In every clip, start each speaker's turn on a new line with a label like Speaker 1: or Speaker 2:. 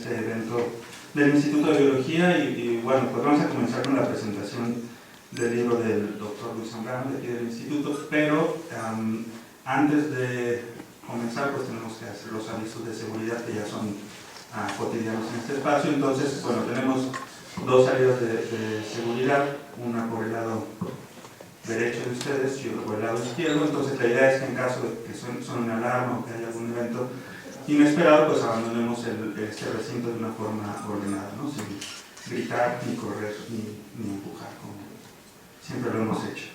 Speaker 1: este evento del Instituto de Biología y bueno, pues vamos a comenzar con la presentación del libro del doctor Luis Zambrano de aquí del Instituto, pero antes de comenzar pues tenemos que hacer los avisos de seguridad que ya son cotidianos en este espacio. Entonces, bueno, tenemos dos salidas de seguridad, una por el lado derecho de ustedes y otro por el lado izquierdo. Entonces la idea es que en caso de que suene una alarma o que haya algún evento inesperado, pues abandonemos este recinto de una forma ordenada, ¿no? Sin gritar, ni correr, ni empujar, como siempre lo hemos hecho.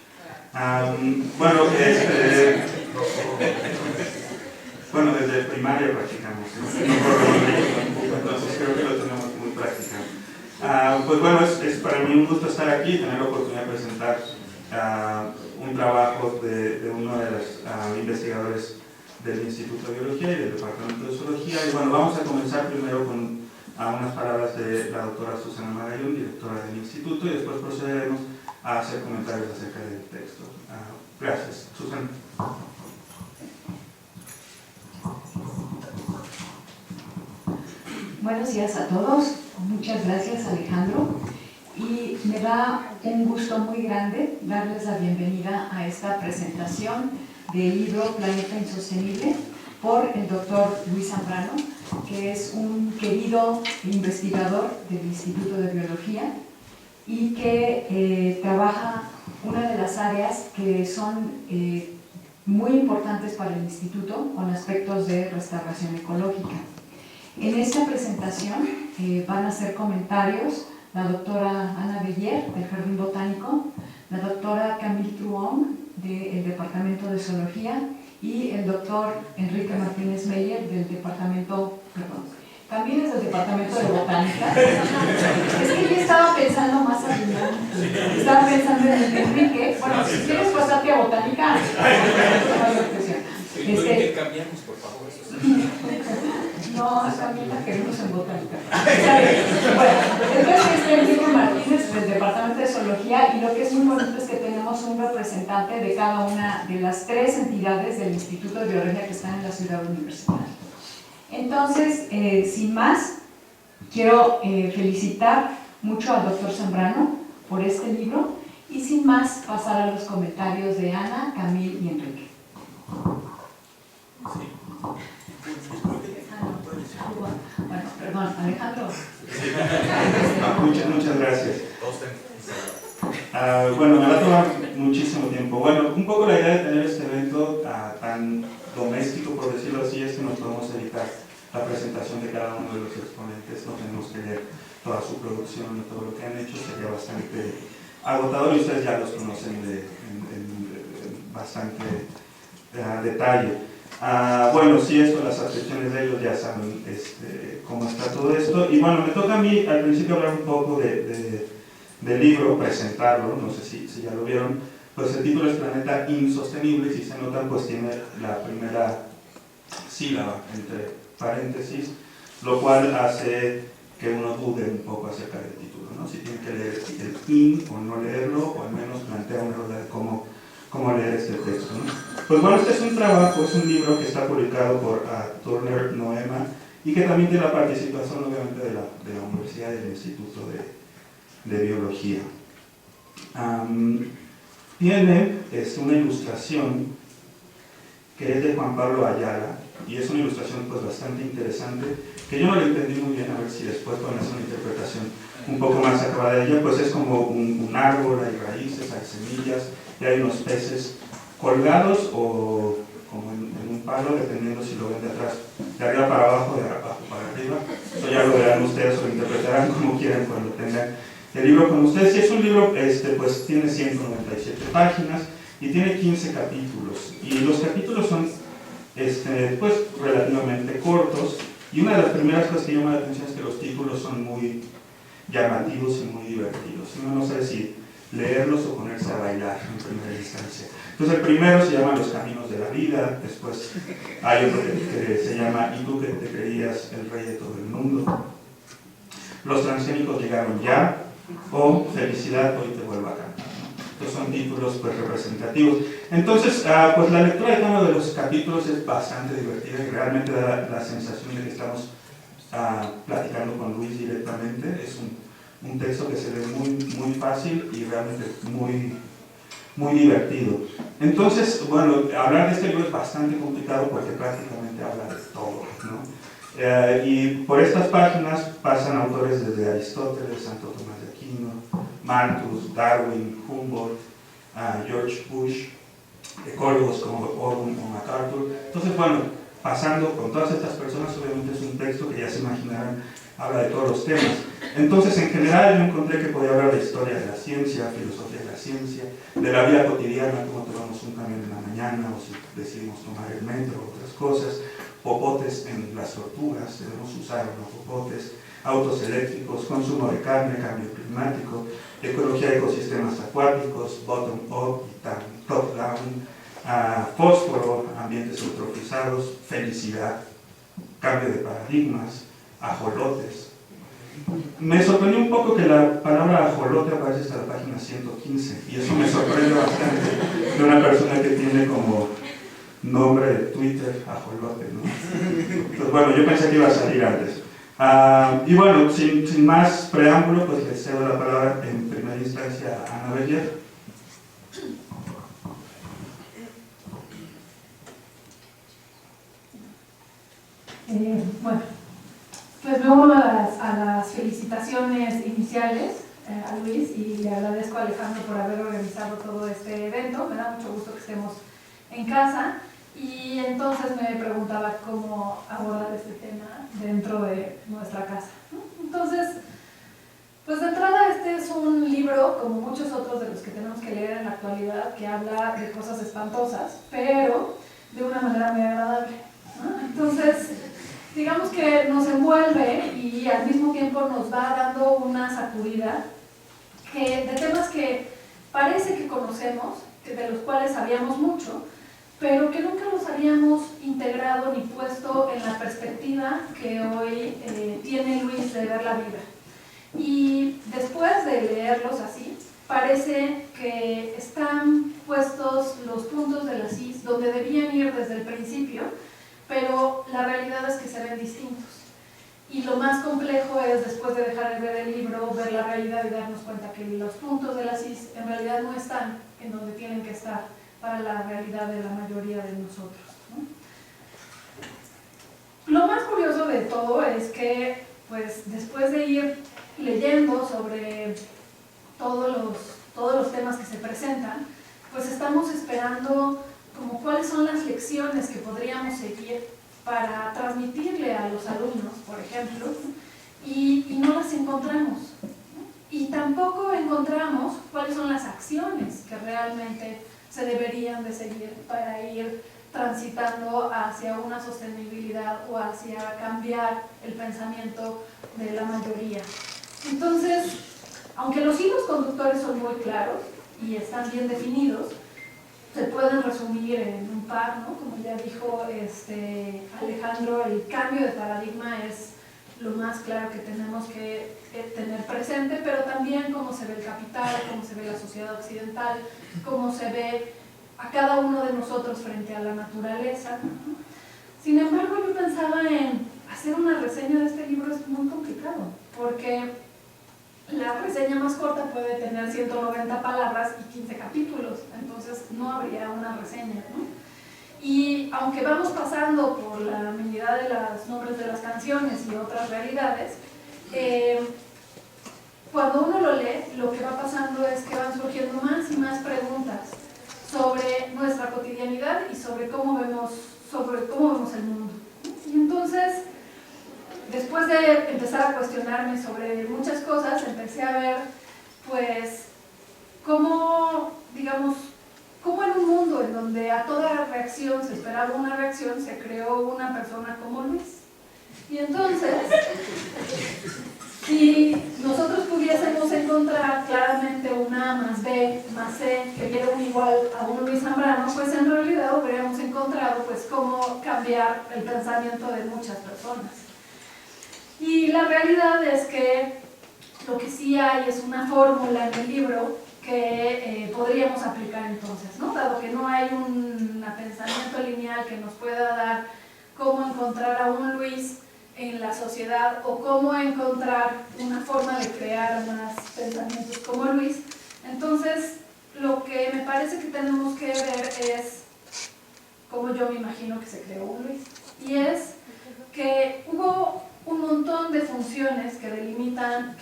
Speaker 1: Bueno, desde primaria practicamos, ¿no? No corremos, entonces creo que lo tenemos muy practicado. Pues bueno, es para mí un gusto estar aquí y tener la oportunidad de presentar un trabajo de uno de los investigadores del Instituto de Biología y del Departamento de Zoología. Y bueno, vamos a comenzar primero con unas palabras de la doctora Susana Magallón, directora del Instituto, y después procederemos a hacer comentarios acerca del texto. Gracias. Susana.
Speaker 2: Buenos días a todos. Muchas gracias, Alejandro. Y me da un gusto muy grande darles la bienvenida a esta presentación del libro Planeta Insostenible por el doctor Luis Zambrano, que es un querido investigador del Instituto de Biología y que trabaja una de las áreas que son muy importantes para el Instituto con aspectos de restauración ecológica. En esta presentación van a hacer comentarios la doctora Ana Beller, del Jardín Botánico, la doctora Camille Truong, del Departamento de Zoología, y el doctor Enrique Martínez Meyer, del Departamento, también es del Departamento de Botánica. Es que yo estaba pensando más adelante, estaba pensando en Enrique. Bueno, si quieres pasarte a Botánica,
Speaker 3: cambiamos, por favor.
Speaker 2: No, también la queremos en Botánica. Bueno, entonces es Enrique Martínez del Departamento de Zoología, y lo que es muy bonito es que tenemos un representante de cada una de las tres entidades del Instituto de Biología que están en la ciudad universitaria. Entonces, sin más, quiero felicitar mucho al doctor Zambrano por este libro y sin más pasar a los comentarios de Ana, Camille y Enrique. Bueno, perdón, Alejandro.
Speaker 1: Muchas gracias. Bueno, me va a tomar muchísimo tiempo. Bueno, un poco la idea de tener este evento tan doméstico, por decirlo así, es que nos podemos evitar la presentación de cada uno de los exponentes. No tenemos que leer toda su producción y todo lo que han hecho, sería bastante agotador y ustedes ya los conocen en bastante detalle. Bueno, sí, las acepciones de ellos ya saben cómo está todo esto. Y bueno, me toca a mí al principio hablar un poco del libro, presentarlo, no sé si ya lo vieron. Pues el título es Planeta Insostenible, si se notan pues tiene la primera sílaba entre paréntesis, lo cual hace que uno dude un poco acerca del título, ¿no? Si tiene que leer el in o no leerlo, o al menos plantea una duda de cómo leer este texto, ¿no? Pues bueno, este es un trabajo, es un libro que está publicado por Turner Noema y que también tiene la participación obviamente de la Universidad y del Instituto de Biología. Tiene una ilustración que es de Juan Pablo Ayala y es una ilustración pues bastante interesante que yo no la entendí muy bien, a ver si después pueden hacer una interpretación un poco más acabada de ella. Pues es como un árbol, hay raíces, hay semillas y hay unos peces colgados o como en un palo, dependiendo si lo ven de atrás, de arriba para abajo, de abajo para arriba. Eso ya lo verán ustedes o lo interpretarán como quieran cuando tengan el libro con ustedes. Y es un libro, pues tiene 197 páginas y tiene 15 capítulos. Y los capítulos son pues relativamente cortos. Y una de las primeras cosas que llama la atención es que los títulos son muy llamativos y muy divertidos. Uno no sabe si leerlos o ponerse a bailar en primera instancia. Entonces el primero se llama Los Caminos de la Vida, después hay otro que se llama ¿Y tú que te creías el rey de todo el mundo? Los transgénicos llegaron ya, o Felicidad, hoy te vuelvo a cantar. Estos son títulos pues representativos. Entonces, pues la lectura de cada uno de los capítulos es bastante divertida y realmente da la sensación de que estamos platicando con Luis directamente. Es un texto que se lee muy fácil y realmente muy divertido. Entonces, bueno, hablar de este libro es bastante complicado porque prácticamente habla de todo, ¿no? Y por estas páginas pasan autores desde Aristóteles, Santo Tomás de Aquino, Malthus, Darwin, Humboldt, George Bush, ecólogos como Odum o MacArthur. Entonces, bueno, pasando con todas estas personas, obviamente es un texto que ya se imaginarán, habla de todos los temas. Entonces, en general, yo encontré que podía hablar de historia de la ciencia, filosofía de la ciencia, de la vida cotidiana, como tomamos un camión en la mañana o si decidimos tomar el metro, otras cosas, popotes en las tortugas, debemos usar los popotes, autos eléctricos, consumo de carne, cambio climático, ecología de ecosistemas acuáticos, bottom-up y top-down, fósforo, ambientes eutrofizados, felicidad, cambio de paradigmas, ajolotes. Me sorprendió un poco que la palabra ajolote aparece hasta la página 115 y eso me sorprende bastante de una persona que tiene como nombre de Twitter ajolote, ¿no? Entonces, bueno, yo pensé que iba a salir antes. Y bueno, sin más preámbulo, pues les cedo la palabra en primera instancia a Ana Beller.
Speaker 4: Bueno, pues me uno a las felicitaciones iniciales a Luis y le agradezco a Alejandro por haber organizado todo este evento. Me da mucho gusto que estemos en casa y entonces me preguntaba cómo abordar este tema dentro de nuestra casa, ¿no? Entonces, pues de entrada este es un libro, como muchos otros de los que tenemos que leer en la actualidad, que habla de cosas espantosas, pero de una manera muy agradable, ¿no? Entonces, digamos que nos envuelve y al mismo tiempo nos va dando una sacudida de temas que parece que conocemos, de los cuales sabíamos mucho, pero que nunca los habíamos integrado ni puesto en la perspectiva que hoy tiene Luis de ver la vida. Y después de leerlos así, parece que están puestos los puntos de las is donde debían ir desde el principio, pero la realidad es que se ven distintos. Y lo más complejo es, después de dejar de ver el libro, ver la realidad y darnos cuenta que los puntos de las is en realidad no están en donde tienen que estar para la realidad de la mayoría de nosotros, ¿no? Lo más curioso de todo es que, pues, después de ir leyendo sobre todos los temas que se presentan, pues estamos esperando como cuáles son las lecciones que podríamos seguir para transmitirle a los alumnos, por ejemplo, y no las encontramos. Y tampoco encontramos cuáles son las acciones que realmente se deberían de seguir para ir transitando hacia una sostenibilidad o hacia cambiar el pensamiento de la mayoría. Entonces, aunque los hilos conductores son muy claros y están bien definidos, se pueden resumir en un par, ¿no? Como ya dijo Alejandro, el cambio de paradigma es lo más claro que tenemos que tener presente, pero también cómo se ve el capital, cómo se ve la sociedad occidental, cómo se ve a cada uno de nosotros frente a la naturaleza, ¿no? Sin embargo, yo pensaba en hacer una reseña de este libro. Es muy complicado, porque la reseña más corta puede tener 190 palabras y 15 capítulos, entonces no habría una reseña, ¿no? Y aunque vamos pasando por la amenidad de los nombres de las canciones y otras realidades, cuando uno lo lee, lo que va pasando es que van surgiendo más y más preguntas sobre nuestra cotidianidad y sobre cómo vemos el mundo. Y entonces, después de empezar a cuestionarme sobre muchas cosas, empecé a ver, pues, cómo en un mundo en donde a toda reacción se esperaba una reacción, se creó una persona como Luis. Y entonces, si nosotros pudiésemos encontrar claramente un A más B más C que diera un igual a un Luis Zambrano, pues en realidad habríamos encontrado pues cómo cambiar el pensamiento de muchas personas. Y la realidad es que lo que sí hay es una fórmula en el libro que podríamos aplicar entonces, ¿no? Dado que no hay un pensamiento lineal que nos pueda dar cómo encontrar a un Luis en la sociedad o cómo encontrar una forma de crear más pensamientos como Luis. Entonces, lo que me parece que tenemos que ver es cómo yo me imagino que se creó un Luis. Y es que hubo un montón de funciones que delimitan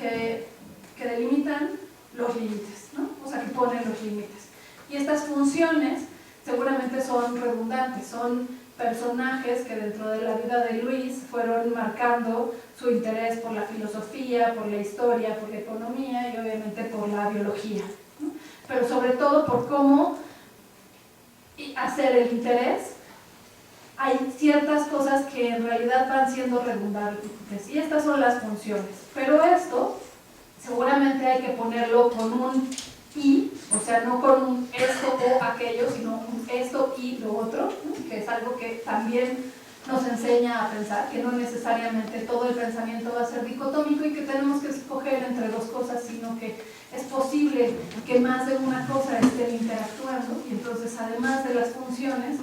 Speaker 4: los límites, ¿no? O sea, que ponen los límites. Y estas funciones seguramente son redundantes, son personajes que dentro de la vida de Luis fueron marcando su interés por la filosofía, por la historia, por la economía y obviamente por la biología, ¿no? Pero sobre todo por cómo hacer el interés. Hay ciertas cosas que en realidad van siendo redundantes y estas son las funciones, pero esto seguramente hay que ponerlo con un y, o sea, no con un esto o aquello, sino un esto y lo otro, ¿no? Que es algo que también nos enseña a pensar, que no necesariamente todo el pensamiento va a ser dicotómico y que tenemos que escoger entre dos cosas, sino que es posible que más de una cosa estén interactuando y entonces además de las funciones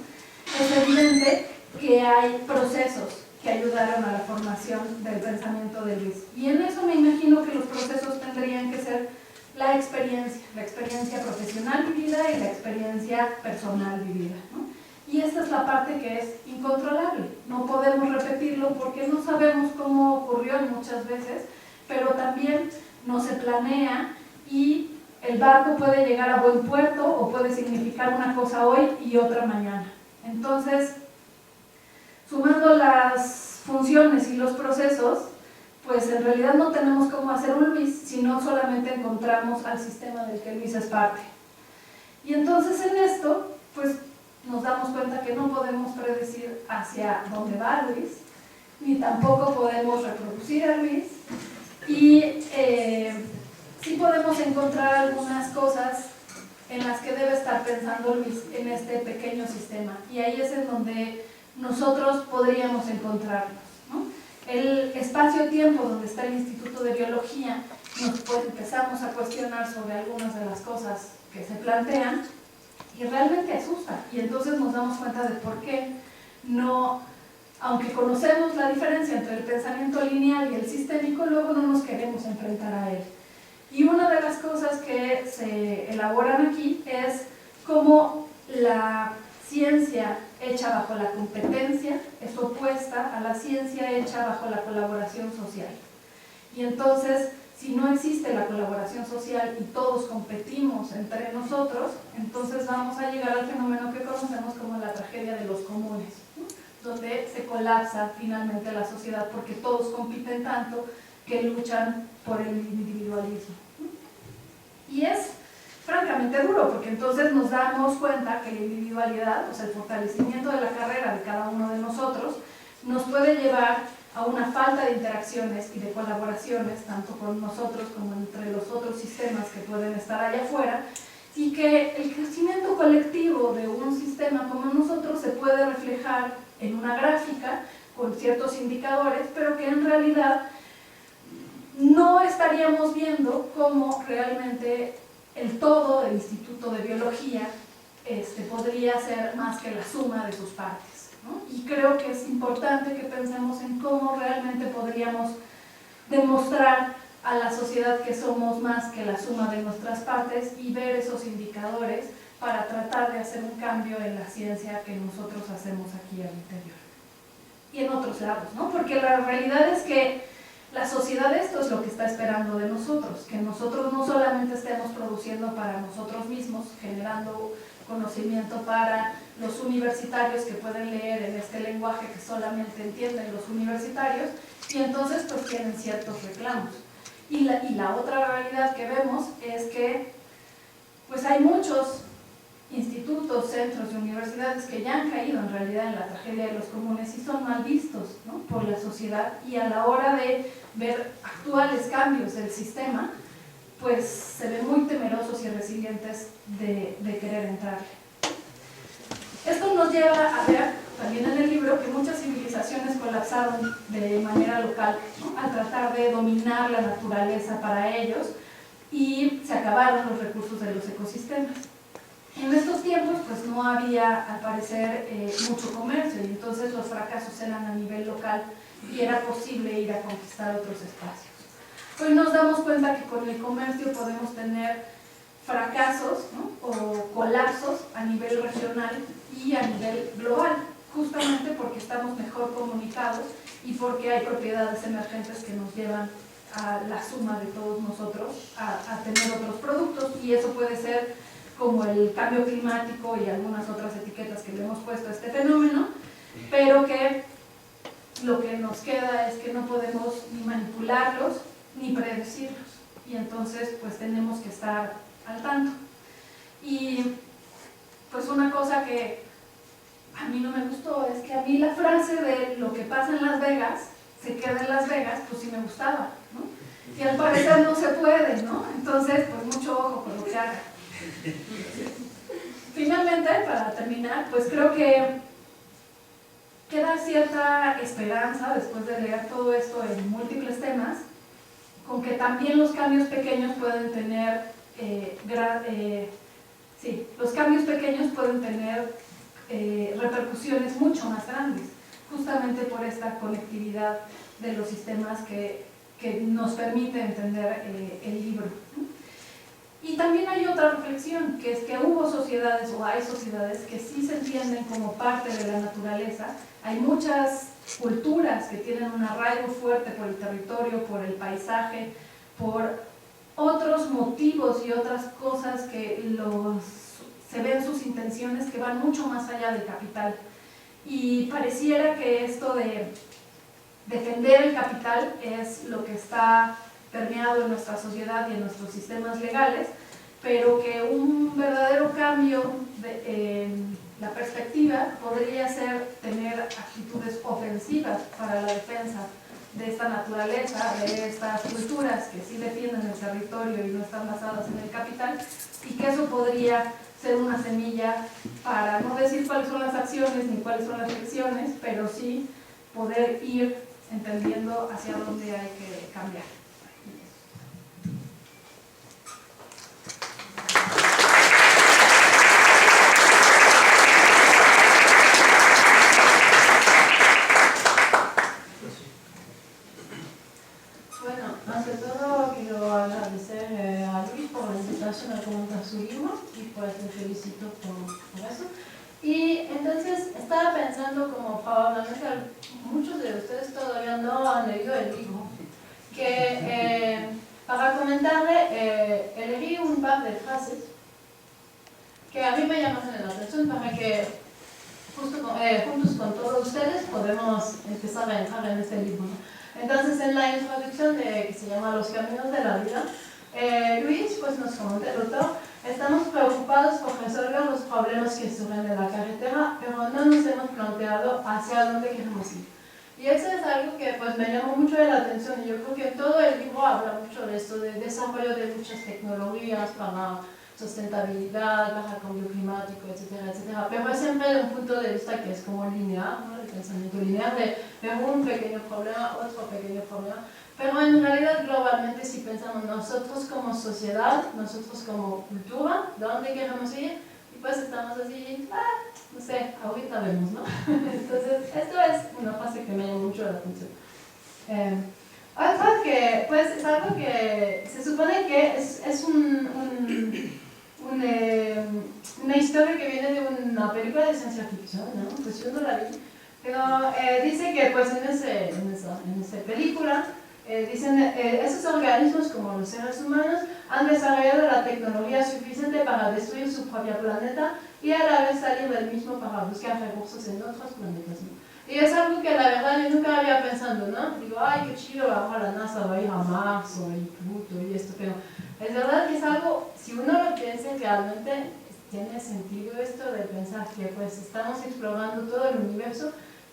Speaker 4: es evidente que hay procesos que ayudaron a la formación del pensamiento de Luis. Y en eso me imagino que los procesos tendrían que ser la experiencia profesional vivida y la experiencia personal vivida, ¿no? Y esta es la parte que es incontrolable. No podemos repetirlo porque no sabemos cómo ocurrió muchas veces, pero también no se planea y el barco puede llegar a buen puerto o puede significar una cosa hoy y otra mañana. Entonces, sumando las funciones y los procesos, pues en realidad no tenemos cómo hacer un Luis si no solamente encontramos al sistema del que Luis es parte. Y entonces en esto, pues nos damos cuenta que no podemos predecir hacia dónde va Luis, ni tampoco podemos reproducir a Luis, y sí podemos encontrar algunas cosas en las que debe estar pensando Luis en este pequeño sistema, y ahí es en donde nosotros podríamos encontrarnos, ¿no? El espacio-tiempo donde está el Instituto de Biología, empezamos a cuestionar sobre algunas de las cosas que se plantean y realmente asusta, y entonces nos damos cuenta de por qué no, aunque conocemos la diferencia entre el pensamiento lineal y el sistémico, luego no nos queremos enfrentar a él. Y una de las cosas que se elaboran aquí es cómo la ciencia hecha bajo la competencia es opuesta a la ciencia hecha bajo la colaboración social. Y entonces, si no existe la colaboración social y todos competimos entre nosotros, entonces vamos a llegar al fenómeno que conocemos como la tragedia de los comunes, ¿no? Donde se colapsa finalmente la sociedad porque todos compiten tanto que luchan por el individualismo, ¿no? Y es francamente duro, porque entonces nos damos cuenta que la individualidad, o sea, el fortalecimiento de la carrera de cada uno de nosotros, nos puede llevar a una falta de interacciones y de colaboraciones, tanto con nosotros como entre los otros sistemas que pueden estar allá afuera, y que el crecimiento colectivo de un sistema como nosotros se puede reflejar en una gráfica con ciertos indicadores, pero que en realidad no estaríamos viendo cómo realmente el todo del Instituto de Biología podría ser más que la suma de sus partes, ¿no? Y creo que es importante que pensemos en cómo realmente podríamos demostrar a la sociedad que somos más que la suma de nuestras partes y ver esos indicadores para tratar de hacer un cambio en la ciencia que nosotros hacemos aquí al interior y en otros lados, ¿no? Porque la realidad es que la sociedad esto es lo que está esperando de nosotros, que nosotros no solamente estemos produciendo para nosotros mismos, generando conocimiento para los universitarios que pueden leer en este lenguaje que solamente entienden los universitarios, y entonces pues tienen ciertos reclamos. Y la otra realidad que vemos es que pues hay muchos institutos, centros y universidades que ya han caído en realidad en la tragedia de los comunes y son mal vistos, ¿no?, por la sociedad, y a la hora de ver actuales cambios del sistema, pues se ven muy temerosos y resilientes de querer entrarle. Esto nos lleva a ver también en el libro que muchas civilizaciones colapsaron de manera local, ¿no?, al tratar de dominar la naturaleza para ellos, y se acabaron los recursos de los ecosistemas. En estos tiempos pues no había al parecer mucho comercio, y entonces los fracasos eran a nivel local y era posible ir a conquistar otros espacios. Hoy nos damos cuenta que con el comercio podemos tener fracasos, ¿no?, o colapsos a nivel regional y a nivel global, justamente porque estamos mejor comunicados y porque hay propiedades emergentes que nos llevan a la suma de todos nosotros a tener otros productos, y eso puede ser como el cambio climático y algunas otras etiquetas que le hemos puesto a este fenómeno, pero que lo que nos queda es que no podemos ni manipularlos ni predecirlos, y entonces pues tenemos que estar al tanto. Y pues una cosa que a mí no me gustó es que a mí la frase de lo que pasa en Las Vegas se queda en Las Vegas, pues sí me gustaba, ¿no? Y al parecer no se puede, ¿no? Entonces, pues mucho ojo con lo que haga. Finalmente, para terminar, pues creo que queda cierta esperanza, después de leer todo esto en múltiples temas, con que también los cambios pequeños pueden tener, los cambios pequeños pueden tener repercusiones mucho más grandes, justamente por esta conectividad de los sistemas que nos permite entender el libro, ¿no? Y también hay otra reflexión, que es que hubo sociedades, o hay sociedades, que sí se entienden como parte de la naturaleza. Hay muchas culturas que tienen un arraigo fuerte por el territorio, por el paisaje, por otros motivos y otras cosas que se ven sus intenciones que van mucho más allá del capital. Y pareciera que esto de defender el capital es lo que está permeado en nuestra sociedad y en nuestros sistemas legales, pero que un verdadero cambio en la perspectiva podría ser tener actitudes ofensivas para la defensa de esta naturaleza, de estas culturas que sí defienden el territorio y no están basadas en el capital, y que eso podría ser una semilla para no decir cuáles son las acciones ni cuáles son las lecciones, pero sí poder ir entendiendo hacia dónde hay que cambiar.
Speaker 5: Bueno, ante todo quiero agradecer a Luis por la invitación a comentar su libro, y pues le felicito por eso. Y entonces estaba pensando, como probablemente muchos de ustedes todavía no han leído el libro, que para comentarle elegí un par de frases que a mí me llamaron la atención para que juntos con todos ustedes podemos empezar a entrar en este libro. Entonces, en la introducción que se llama Los caminos de la vida, Luis pues nos comenta, el autor: estamos preocupados por resolver los problemas que surgen de la carretera, pero no nos hemos planteado hacia dónde queremos ir. Y eso es algo que pues me llamó mucho la atención, y yo creo que todo el libro habla mucho de esto, de desarrollo de muchas tecnologías para sustentabilidad, para cambio climático, etcétera, etcétera, pero siempre de un punto de vista que es como lineal, ¿no? El pensamiento lineal de un pequeño problema, otro pequeño problema, pero en realidad globalmente si pensamos nosotros como sociedad, nosotros como cultura, ¿dónde queremos ir? Y pues estamos así, no sé, ahorita vemos, ¿no? Entonces, esto es una frase que me llama mucho la atención. Otra que, pues, es algo que se supone que es una historia que viene de una película de ciencia ficción, ¿no? Pues yo no la vi, pero dice que, pues, en esa película, dicen, esos organismos como los seres humanos han desarrollado la tecnología suficiente para destruir su propio planeta y a la vez salir del mismo para buscar recursos en otros planetas, ¿no? Y es algo que la verdad yo nunca había pensado, ¿no? Digo, ay, qué chido, ahora la NASA va a ir a Mars o a Pluto y esto, pero es verdad que es algo, si uno lo piensa, realmente tiene sentido esto de pensar que pues estamos explorando todo el universo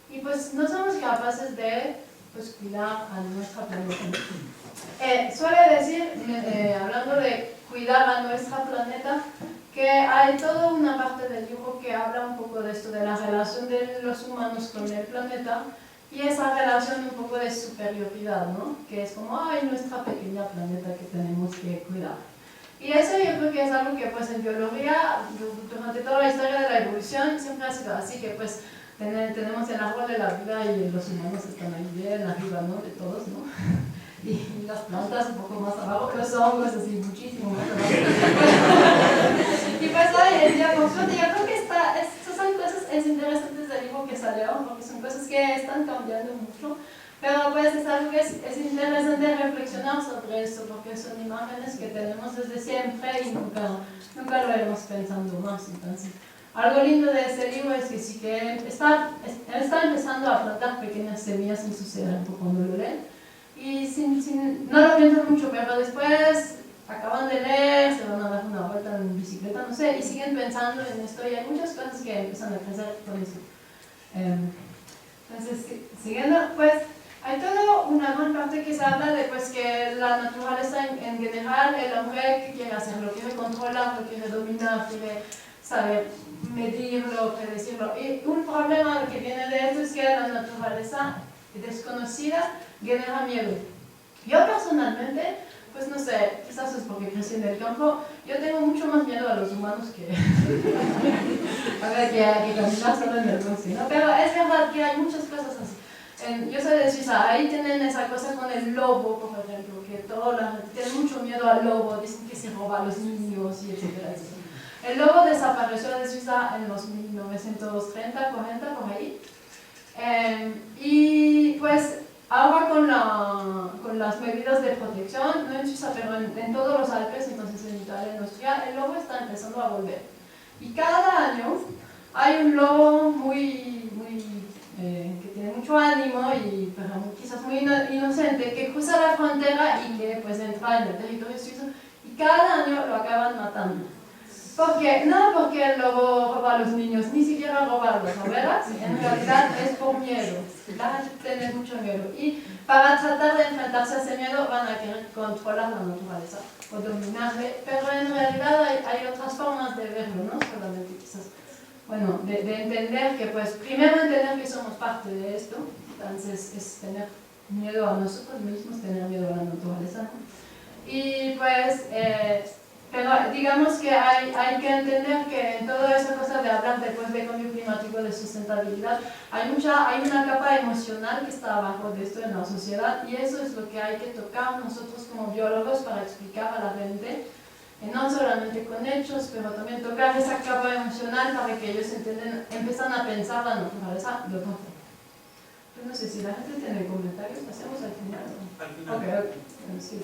Speaker 5: y pues no somos capaces de pues cuidar a nuestra planeta. Suele decir, hablando de cuidar a nuestra planeta, que hay toda una parte del libro que habla un poco de esto, de la relación de los humanos con el planeta, y esa relación un poco de superioridad, ¿no? Que es como, ay, nuestra pequeña planeta que tenemos que cuidar. Y eso yo creo que es algo que pues en biología, durante toda la historia de la evolución, siempre ha sido así, que pues tenemos el árbol de la vida y los humanos están ahí bien arriba, ¿no? De todos, ¿no? Y las plantas un poco más abajo, los hongos así muchísimo más abajo. Y pues ahí el día conjunto, yo creo que estas son cosas es interesantes del libro que salió, porque son cosas que están cambiando mucho, pero pues es algo que es interesante reflexionar sobre eso, porque son imágenes que tenemos desde siempre y nunca lo hemos pensado más. Entonces, algo lindo de este libro es que sí que está empezando a plantar pequeñas semillas en su cerebro cuando lo leen, y no lo piensan mucho, pero después acaban de leer, se van a dar una vuelta en bicicleta, no sé, y siguen pensando en esto, y hay muchas cosas que empiezan a crecer con eso. Entonces, siguiendo, pues, hay toda una gran parte que se habla de pues, que la naturaleza en general, el hombre que quiere hacerlo, quiere controlarlo, quiere dominar, quiere saber medirlo, predecirlo. Y un problema que viene de esto es que la naturaleza desconocida genera miedo. Yo personalmente, pues no sé, quizás es porque crecí en el campo, yo tengo mucho más miedo a los humanos que que caminar solo en el bosque, ¿no? Pero es verdad que hay muchas cosas así. Yo soy de Suiza, ahí tienen esa cosa con el lobo, por ejemplo, que toda la gente tiene mucho miedo al lobo, dicen que se roba a los niños y etcétera, etcétera. El lobo desapareció de Suiza en los 1930, 40, por ahí. Y pues ahora con las medidas de protección, no en Suiza, pero en todos los Alpes, entonces en Italia, en Austria, el lobo está empezando a volver. Y cada año hay un lobo que tiene mucho ánimo y pero quizás muy inocente, que cruza la frontera y que pues entra en el territorio suizo, y cada año lo acaban matando. ¿Por qué? No porque el lobo roba a los niños, ni siquiera roba a los ovejas, en realidad es por miedo. La gente tiene mucho miedo y para tratar de enfrentarse a ese miedo van a querer controlar la naturaleza o dominarle, pero en realidad hay otras formas de verlo, ¿no? Solamente quizás, bueno, de entender que pues, primero entender que somos parte de esto, entonces es tener miedo a nosotros mismos, tener miedo a la naturaleza, ¿no? Y pues, pero digamos que hay que entender que en toda esa cosa de hablar después de cambio climático, de sustentabilidad, hay una capa emocional que está abajo de esto en la sociedad, y eso es lo que hay que tocar nosotros como biólogos para explicar a la gente, no solamente con hechos, pero también tocar esa capa emocional para que ellos empiezan a pensar la naturaleza de otra forma. Yo no sé si la gente tiene comentarios, pasemos al final.
Speaker 3: Al final.
Speaker 5: Ok, sí,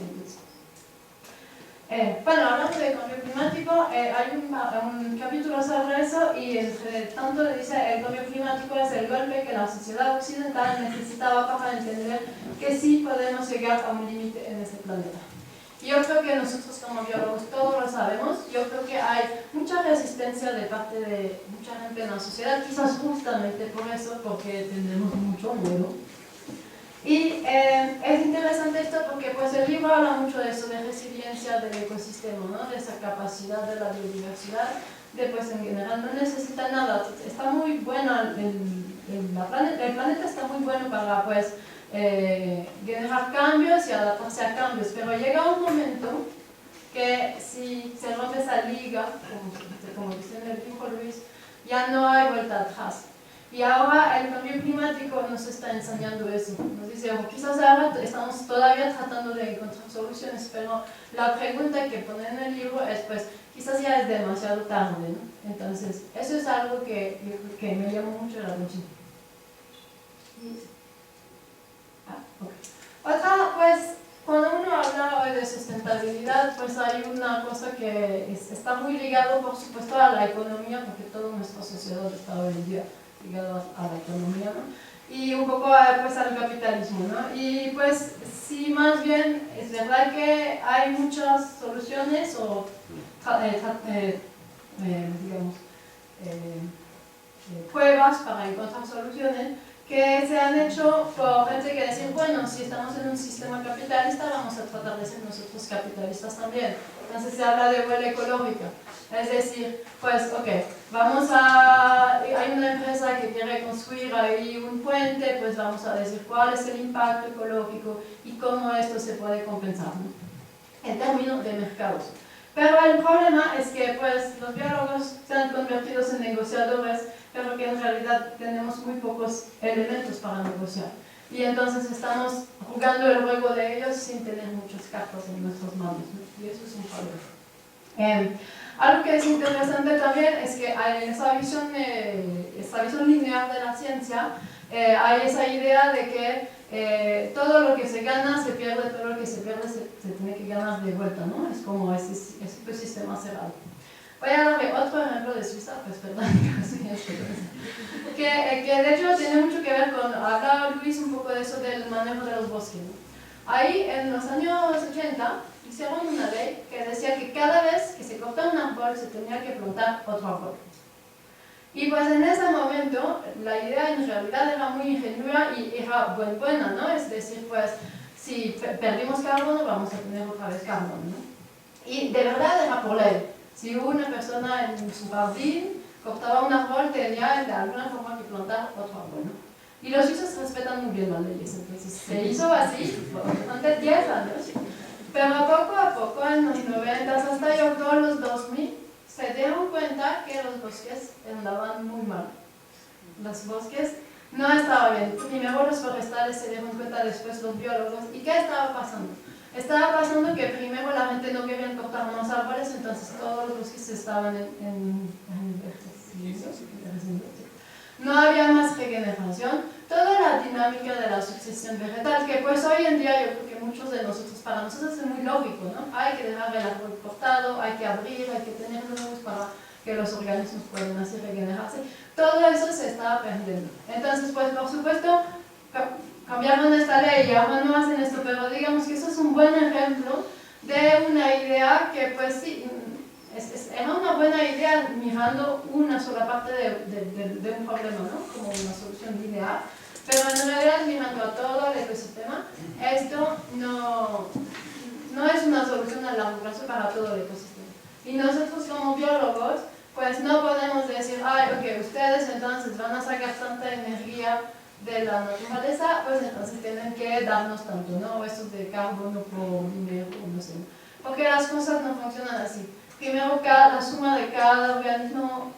Speaker 5: bueno, hablando de cambio climático, hay un capítulo sobre eso, y entre tanto dice el cambio climático es el golpe que la sociedad occidental necesitaba para entender que sí podemos llegar a un límite en este planeta. Yo creo que nosotros como biólogos todos lo sabemos. Yo creo que hay mucha resistencia de parte de mucha gente en la sociedad, quizás justamente por eso, porque tenemos mucho miedo. Y es interesante esto porque pues, el libro habla mucho de eso, de resiliencia del ecosistema, ¿no? De esa capacidad de la biodiversidad, de pues en general no necesita nada. Está muy bueno, el planeta está muy bueno para pues, generar cambios y adaptarse a cambios, pero llega un momento que si se rompe esa liga, como dice en el dibujo Luis, ya no hay vuelta atrás. Y ahora el cambio climático nos está enseñando eso. Nos dice, quizás ahora estamos todavía tratando de encontrar soluciones, pero la pregunta que pone en el libro es, pues, quizás ya es demasiado tarde, ¿no? Entonces, eso es algo que me llamó mucho la atención. Otra, pues, cuando uno habla hoy de sustentabilidad, pues hay una cosa que está muy ligado, por supuesto, a la economía, porque toda nuestra sociedad está hoy en día ligada a la economía, ¿no? Y un poco pues, al capitalismo, ¿no? Y pues sí, más bien es verdad que hay muchas soluciones o pruebas para encontrar soluciones que se han hecho por gente que decir, bueno, si estamos en un sistema capitalista, vamos a tratar de ser nosotros capitalistas también. Entonces se habla de huella ecológica. Es decir, pues, ok, hay una empresa que quiere construir ahí un puente, pues vamos a decir cuál es el impacto ecológico y cómo esto se puede compensar, ¿no? En términos de mercados. Pero el problema es que pues, los biólogos se han convertido en negociadores, pero que en realidad tenemos muy pocos elementos para negociar. Y entonces estamos jugando el juego de ellos sin tener muchas cartas en nuestras manos, ¿no? Y eso es un problema. Algo que es interesante también es que en esa visión lineal de la ciencia hay esa idea de que todo lo que se gana se pierde, todo lo que se pierde se tiene que ganar de vuelta, ¿no? Es como ese sistema cerrado. Voy a darle otro ejemplo de Suiza, pues perdón, que de hecho tiene mucho que ver con, hablaba Luis un poco de eso del manejo de los bosques, ¿no? Ahí en los años 80 hicieron una ley que decía que cada vez que se cortaba un árbol se tenía que plantar otro árbol. Y pues en ese momento la idea en realidad era muy ingenua y era buena, ¿no? Es decir, pues si perdimos carbono vamos a tener otra vez carbono, ¿no? Y de verdad era por ley. Si una persona en su jardín cortaba un árbol, tenía de alguna forma que plantar otro árbol, ¿no? Y los suizos respetan muy bien las leyes, entonces se hizo así durante 10 años. Pero poco a poco, en los 90 hasta yo creo los 2000, se dieron cuenta que los bosques andaban muy mal. Los bosques no estaban bien. Primero los forestales se dieron cuenta, después los biólogos. ¿Y qué estaba pasando? Estaba pasando que primero la gente no quería cortar más árboles, entonces todos los bosques estaban no había más regeneración. Toda la dinámica de la sucesión vegetal, que pues hoy en día yo creo que muchos de nosotros, para nosotros es muy lógico, ¿no? Hay que dejar el árbol cortado, hay que abrir, hay que tener luz para que los organismos puedan así regenerarse. Todo eso se estaba perdiendo. Entonces, pues por supuesto, cambiaron esta ley y ahora no hacen esto, pero digamos que eso es un buen ejemplo de una idea que pues sí, era una buena idea mirando una sola parte de un problema, ¿no? Como una solución lineal, pero en realidad mirando a todo el ecosistema, esto no es una solución a largo plazo para todo el ecosistema. Y nosotros como biólogos, pues no podemos decir, ay, ok, ustedes entonces van a sacar tanta energía de la naturaleza, pues entonces tienen que darnos tanto, ¿no? Estos de carbono por dinero, no sé. Porque las cosas no funcionan así. Primero, la suma de cada organismo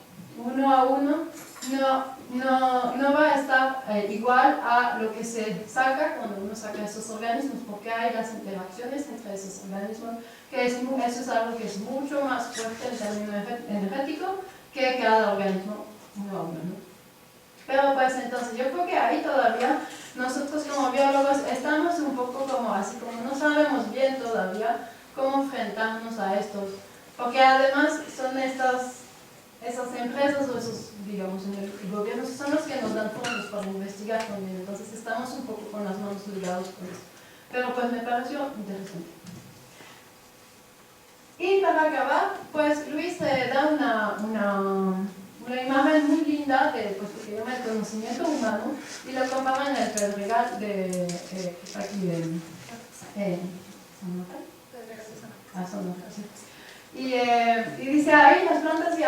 Speaker 5: uno a uno no va a estar igual a lo que se saca cuando uno saca esos organismos, porque hay las interacciones entre esos organismos, que eso es algo que es mucho más fuerte en términos energéticos que cada organismo uno a uno, ¿no? Pero pues entonces yo creo que ahí todavía nosotros como biólogos estamos un poco como así, como no sabemos bien todavía cómo enfrentarnos a estos, porque además son esas empresas o esos, digamos, en el gobierno, son los que nos dan fondos para investigar también, entonces estamos un poco con las manos ligadas con eso. Pero pues me pareció interesante. Y para acabar, pues Luis da una imagen muy linda de pues, lo que llama el conocimiento humano y lo compara en el Pedregal de aquí Sonora, sí. Y dice ahí las plantas y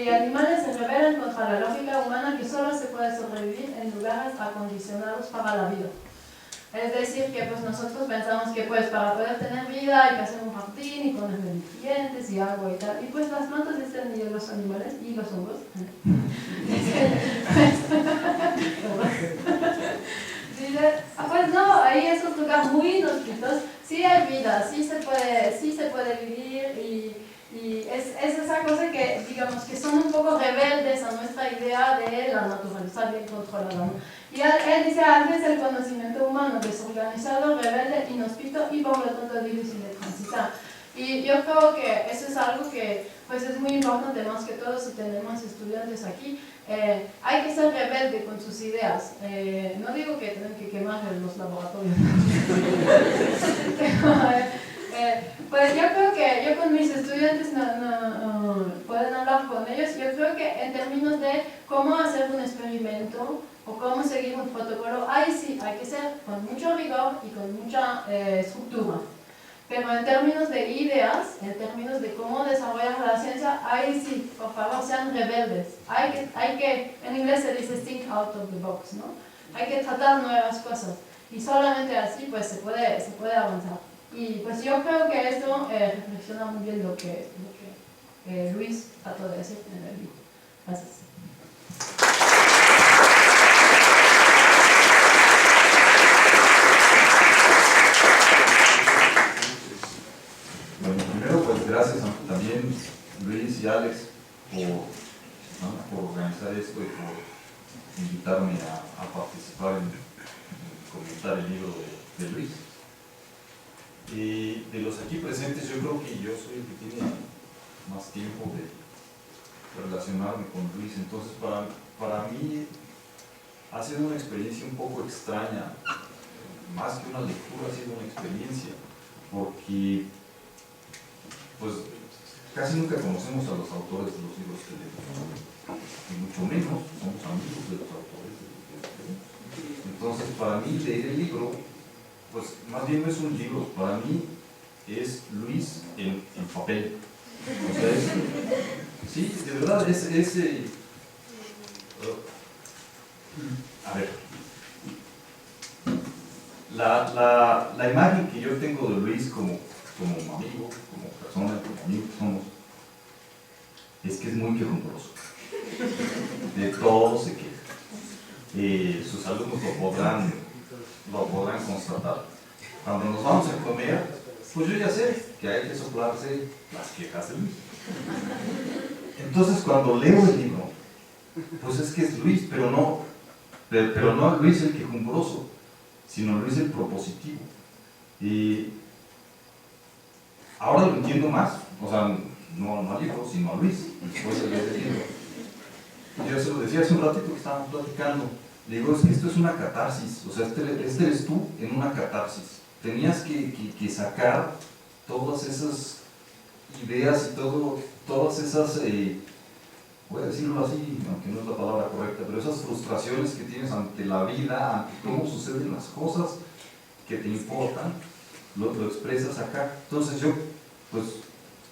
Speaker 5: animales se rebelan contra la lógica humana que solo se puede sobrevivir en lugares acondicionados para la vida. Es decir, que pues nosotros pensamos que pues para poder tener vida hay que hacer un jardín y ponerle nutrientes y agua y tal. Y pues las plantas dicen, y los animales y los hongos. Pues no, hay esos lugares muy inhóspitos, sí hay vida, sí se puede vivir y es esa cosa que digamos que son un poco rebeldes a nuestra idea de la naturaleza bien controlada, ¿no? Y él dice, antes el conocimiento humano desorganizado, rebelde, inhóspito y por lo tanto difícil de transitar. Y yo creo que eso es algo que pues es muy importante, más que todo si tenemos estudiantes aquí, hay que ser rebelde con sus ideas. No digo que tienen que quemar los laboratorios, pues yo creo que yo con mis estudiantes pueden hablar con ellos. Yo creo que en términos de cómo hacer un experimento o cómo seguir un protocolo, ahí sí hay que ser con mucho rigor y con mucha estructura. Pero en términos de ideas, en términos de cómo desarrollar la ciencia, ahí sí, por favor, sean rebeldes. Hay que, en inglés se dice think out of the box, ¿no? Hay que tratar nuevas cosas. Y solamente así pues se puede avanzar. Y pues yo creo que esto reflexiona muy bien lo que Luis trató de decir en el libro. Gracias.
Speaker 6: gracias también Luis y Alex por organizar esto y por invitarme a participar en comentar el libro de Luis. De los aquí presentes, yo creo que yo soy el que tiene más tiempo de relacionarme con Luis, entonces para mí ha sido una experiencia un poco extraña, más que una lectura, ha sido una experiencia, porque pues casi nunca conocemos a los autores de los libros que leemos, y mucho menos somos amigos de los autores de los libros que leemos. Entonces para mí leer el libro, pues más bien no es un libro, para mí es Luis en papel. O sea, sí, de verdad, a ver, la imagen que yo tengo de Luis como amigo, como persona, como amigo que somos, es que es muy quejumbroso. De todo se queja. Sus alumnos lo podrán constatar. Cuando nos vamos a comer, pues yo ya sé que hay que soplarse las quejas de Luis. Entonces cuando leo el libro, pues es que es Luis, pero no Luis el quejumbroso, sino Luis el propositivo. Y ahora lo entiendo más, o sea, no al libro, sino a Luis, después de leer el libro. Yo se lo decía hace un ratito que estábamos platicando, le digo, es que esto es una catarsis, o sea, este eres tú en una catarsis. Tenías que sacar todas esas ideas y todas esas, voy a decirlo así, aunque no es la palabra correcta, pero esas frustraciones que tienes ante la vida, ante cómo suceden las cosas que te importan, lo expresas acá. Entonces yo, pues,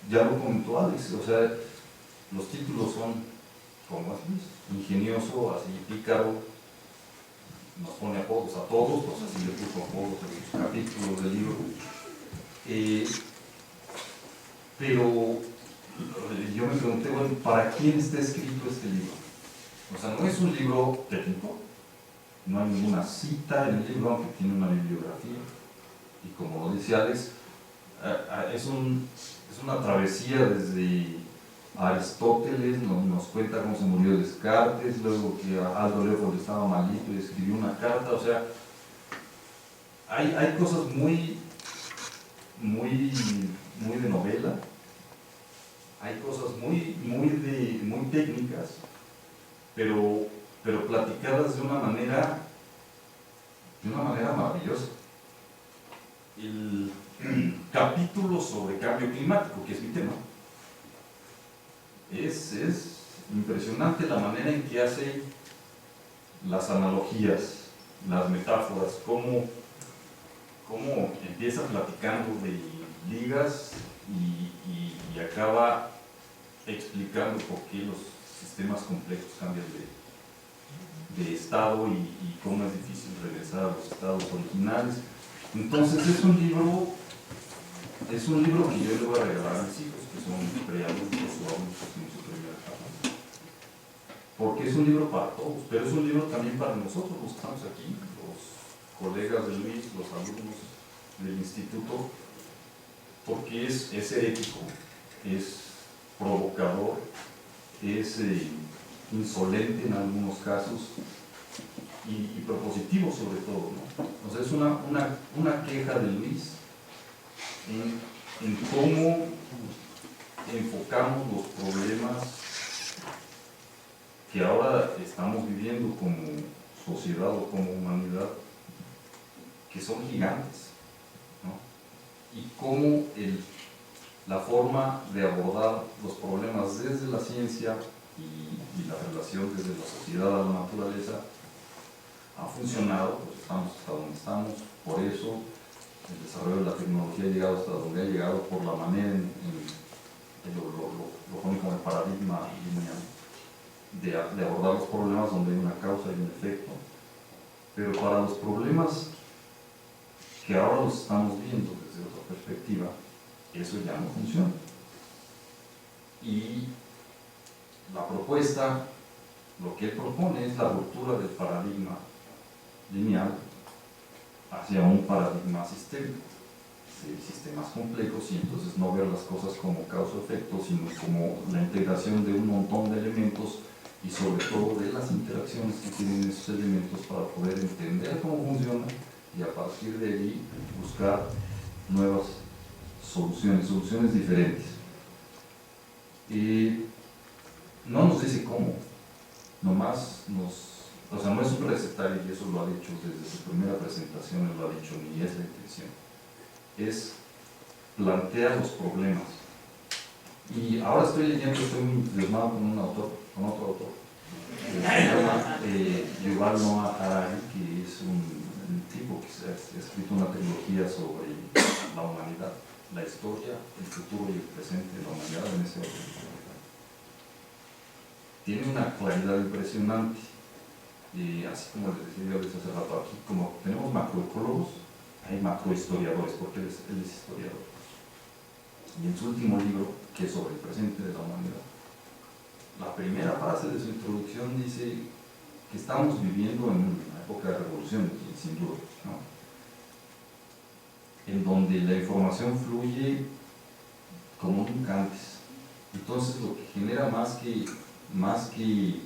Speaker 6: ya lo comentó Alex, o sea, los títulos son como así, ingenioso, así, pícaro, nos pone apodos a todos, pues así le puso apodos en sus capítulos del libro. Pero yo me pregunté, bueno, ¿para quién está escrito este libro? O sea, no es un libro técnico, no hay ninguna cita en el libro, aunque tiene una bibliografía, y como lo dice Alex, es una travesía desde Aristóteles, nos cuenta cómo se murió Descartes, luego que Aldo Leopold estaba malito y escribió una carta, o sea, hay cosas muy de novela, hay cosas muy técnicas, pero platicadas de una manera maravillosa. El capítulo sobre cambio climático, que es mi tema, es impresionante la manera en que hace las analogías, las metáforas, cómo empieza platicando de ligas y acaba explicando por qué los sistemas complejos cambian de estado y cómo es difícil regresar a los estados originales. Entonces es un libro que yo le voy a regalar a mis hijos, que son preadultos o adultos en su primera etapa, porque es un libro para todos, pero es un libro también para nosotros los que estamos aquí, los colegas de Luis, los alumnos del instituto, porque es herético, es provocador, es insolente en algunos casos y propositivo sobre todo, ¿no? O sea, es una queja de Luis en cómo enfocamos los problemas que ahora estamos viviendo como sociedad o como humanidad, que son gigantes, ¿no? Y cómo la forma de abordar los problemas desde la ciencia y la relación desde la sociedad a la naturaleza ha funcionado, pues estamos hasta donde estamos, por eso el desarrollo de la tecnología ha llegado hasta donde ha llegado, por la manera lo ponen como el paradigma lineal de abordar los problemas donde hay una causa y un efecto, pero para los problemas que ahora los estamos viendo desde otra perspectiva, eso ya no funciona. Y la propuesta, lo que él propone es la ruptura del paradigma lineal hacia un paradigma sistémico. sistemas complejos y entonces no ver las cosas como causa-efecto, sino como la integración de un montón de elementos y sobre todo de las interacciones que tienen esos elementos para poder entender cómo funciona y a partir de ahí buscar nuevas soluciones diferentes. Y no nos dice cómo, nomás o sea, no es un recetario y eso lo ha dicho desde su primera presentación, él lo ha dicho, ni es la intención. Es plantear los problemas. Y ahora estoy muy entusiasmado con otro autor, que se llama Yuval Noah Harari, que es un tipo que ha escrito una trilogía sobre la humanidad, la historia, el futuro y el presente de la humanidad en ese orden. Tiene una claridad impresionante, así como les decía yo hace rato aquí, como tenemos macroecólogos, hay macrohistoriadores, porque él es historiador. Y en su último libro, que es sobre el presente de la humanidad, la primera frase de su introducción dice que estamos viviendo en una época de revolución, sin duda, ¿no? En donde la información fluye como nunca antes. Entonces lo que genera más que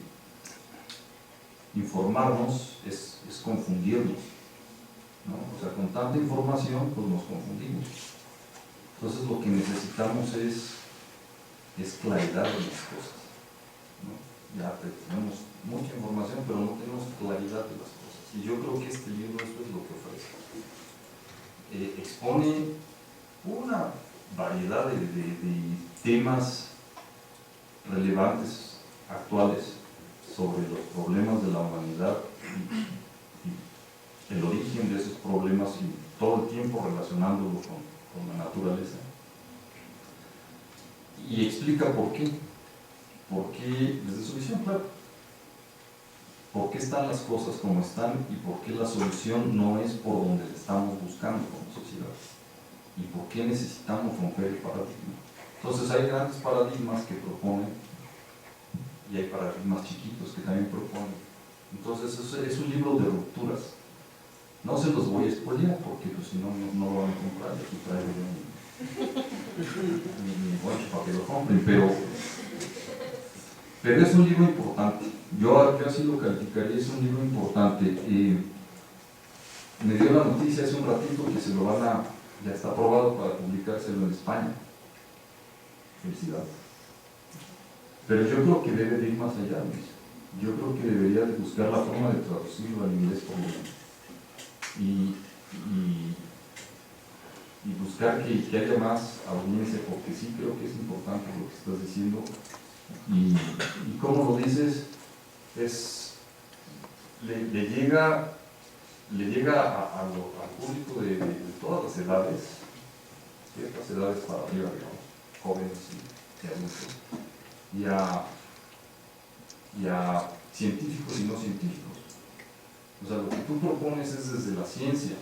Speaker 6: informarnos es confundirnos, ¿no? O sea, con tanta información pues nos confundimos. Entonces lo que necesitamos es claridad en las cosas, ¿no? Ya tenemos mucha información pero no tenemos claridad de las cosas y yo creo que este libro eso es lo que ofrece. Expone una variedad de temas relevantes, actuales, sobre los problemas de la humanidad y el origen de esos problemas y todo el tiempo relacionándolo con la naturaleza. Y explica por qué, desde su visión, claro, por qué están las cosas como están y por qué la solución no es por donde le estamos buscando como sociedad y por qué necesitamos romper el paradigma. Entonces hay grandes paradigmas que proponen y hay paradigmas chiquitos que también proponen. Entonces es un libro de rupturas. No se los voy a spoilear porque pues, si no lo van a comprar y aquí traigo yo mi bolso para que lo compren, pero es un libro importante. Yo así lo calificaría, es un libro importante. Me dio la noticia hace un ratito que ya está aprobado para publicárselo en España. Felicidades. Pero yo creo que debe de ir más allá, Luis. Yo creo que debería de buscar la forma de traducirlo al inglés por lo menos. Y buscar que haya más audiencia, porque sí creo que es importante lo que estás diciendo. Y como lo dices, le llega al público de todas las edades, ciertas edades para arriba, digamos, jóvenes y adultos, y a científicos y no científicos. O sea, lo que tú propones es desde la ciencia,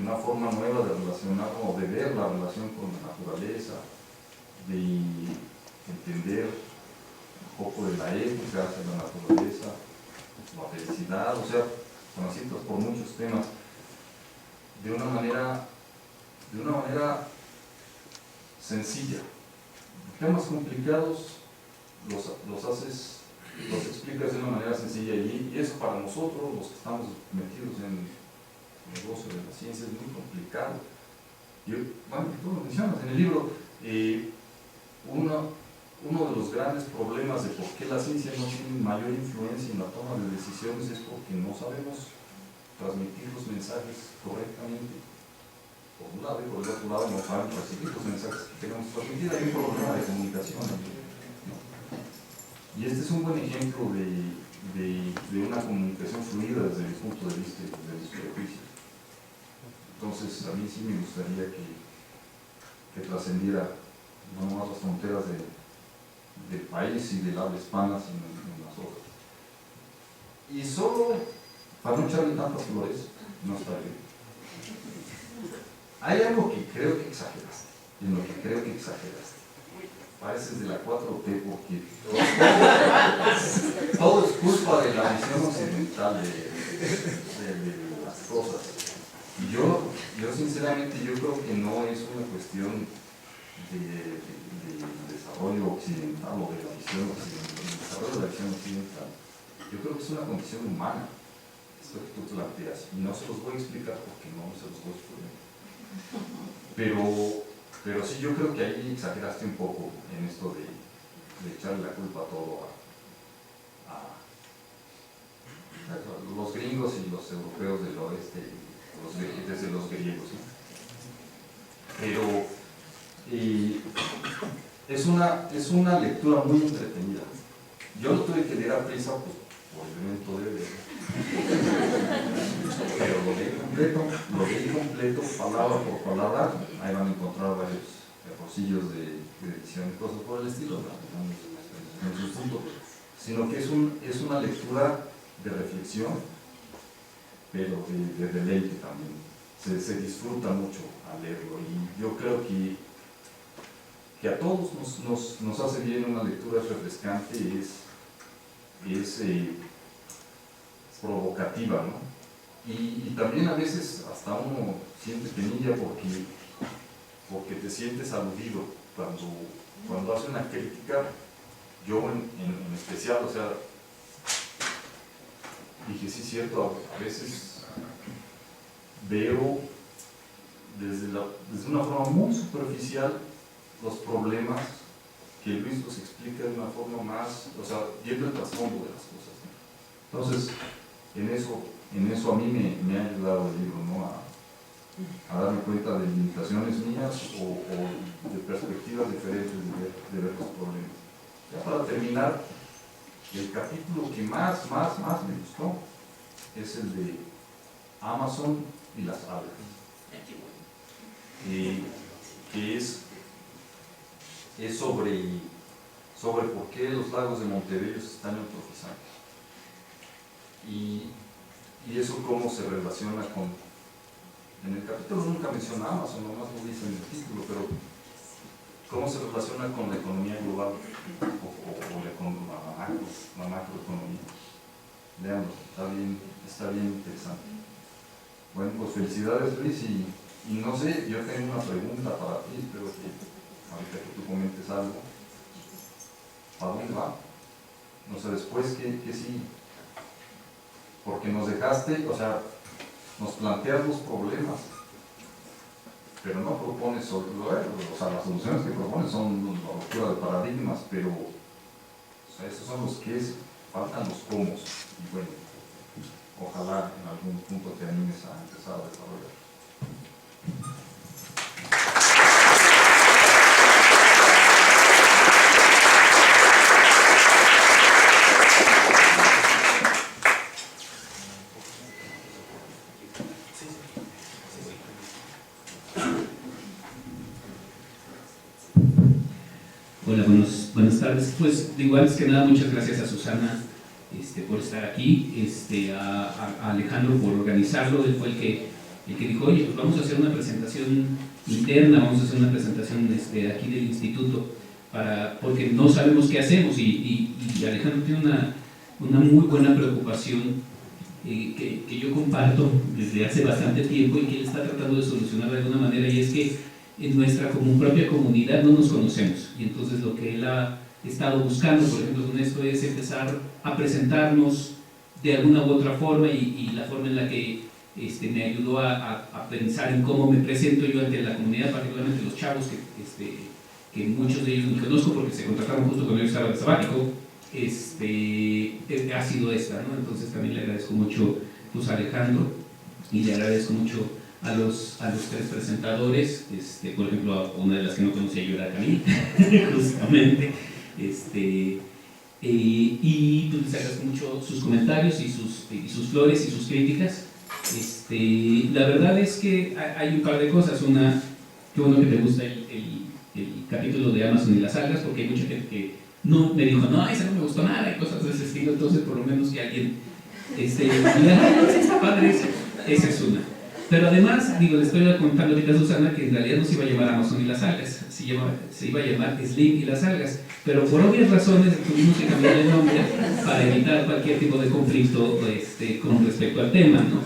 Speaker 6: una forma nueva de relacionar o de ver la relación con la naturaleza, de entender un poco de la ética hacia la naturaleza, la felicidad, o sea, transitas por muchos temas de una manera sencilla. Temas complicados los explicas de una manera sencilla y eso para nosotros, los que estamos metidos en el negocio de la ciencia, es muy complicado. Bueno, tú lo mencionas en el libro, uno de los grandes problemas de por qué la ciencia no tiene mayor influencia en la toma de decisiones es porque no sabemos transmitir los mensajes correctamente. Por un lado y por el otro lado no sabemos recibir los mensajes que queremos transmitir. Hay un problema de comunicación, ¿no? Y este es un buen ejemplo de una comunicación fluida desde mi punto de vista y desde mis prejuicios. Entonces a mí sí me gustaría que trascendiera no nomás las fronteras del país y del habla hispana, sino en las otras. Y solo, para no echarle tantas flores, no está bien. Hay algo que creo que exageraste, en lo que creo que exageraste. Pareces de la 4T porque todo es culpa de la visión occidental de las cosas. Y yo sinceramente yo creo que no es una cuestión de desarrollo occidental o de la visión occidental, del desarrollo de la visión occidental. Yo creo que es una condición humana, esto que tú planteas, y no se los voy a explicar porque no se los voy a explicar. Pero sí, yo creo que ahí exageraste un poco en esto de echarle la culpa a todo a los gringos y los europeos del oeste, desde los griegos, ¿no? Pero es una lectura muy entretenida. Yo lo tuve que leer a prisa pues, por el evento de hoy, pero lo leí completo, palabra por palabra. Ahí van a encontrar varios errorcillos de edición y cosas por el estilo, ¿no? En su punto, sino que es una lectura de reflexión, pero de deleite también. Se disfruta mucho al leerlo, y yo creo que a todos nos hace bien una lectura refrescante, es provocativa, ¿no? Y también a veces hasta uno siente penilla porque te sientes aludido cuando hace una crítica. Yo en especial, o sea, dije, sí, cierto, a veces veo desde una forma muy superficial los problemas que Luis los explica de una forma más, o sea, viendo el trasfondo de las cosas, ¿no? Entonces, en eso a mí me ha ayudado el libro, ¿no? A darme cuenta de limitaciones mías o de perspectivas diferentes de ver los problemas. Ya para terminar, el capítulo que más me gustó es el de Amazon y las algas, que es sobre por qué los lagos de Montebello se están eutrofizando y eso cómo se relaciona con, en el capítulo nunca menciona Amazon, nomás lo dice en el título, pero cómo se relaciona con la economía global o la macroeconomía. Leanlo, está bien interesante. Bueno, pues felicidades, Luis, y no sé, yo tengo una pregunta para ti, espero que ahorita que tú comentes algo. ¿Para dónde va? No sé, después que sí, porque nos dejaste, o sea, nos planteas los problemas, pero no propones soluciones, o sea, las soluciones que propones son la ruptura de paradigmas, pero o sea, esos son los que faltan los cómo, y bueno, ojalá en algún punto te animes a empezar a desarrollar.
Speaker 7: Hola, buenas tardes. Pues digo, antes que nada, muchas gracias a Susana por estar aquí, a Alejandro por organizarlo. Él fue el que dijo, oye, pues vamos a hacer una presentación interna, vamos a hacer una presentación aquí del instituto, porque no sabemos qué hacemos, y Alejandro tiene una muy buena preocupación que yo comparto desde hace bastante tiempo y que él está tratando de solucionar de alguna manera, y es que en nuestra propia comunidad no nos conocemos, y entonces lo que él ha estado buscando, por ejemplo, con esto es empezar a presentarnos de alguna u otra forma, y la forma en la que me ayudó a pensar en cómo me presento yo ante la comunidad, particularmente los chavos que muchos de ellos ni conozco porque se contrataron justo cuando yo estaba de sabático, ha sido esta, ¿no? Entonces también le agradezco mucho pues, a Alejandro, y le agradezco mucho a los tres presentadores, por ejemplo, una de las que no conocía yo era Camille, justamente, y pues les agradezco mucho sus comentarios y sus flores y sus críticas. La verdad es que hay un par de cosas. Una, qué bueno que te gusta el capítulo de Amazon y las algas, porque hay mucha gente que no me dijo, no, ese no me gustó nada, y cosas de ese estilo. Entonces, por lo menos que alguien diga, no, sí está padre, esa es una. Pero además, digo, le estoy contando ahorita a Susana que en realidad no se iba a llamar Amazon y las algas, se iba a llamar Slim y las algas, pero por obvias razones tuvimos que cambiar el nombre para evitar cualquier tipo de conflicto con respecto al tema, ¿no?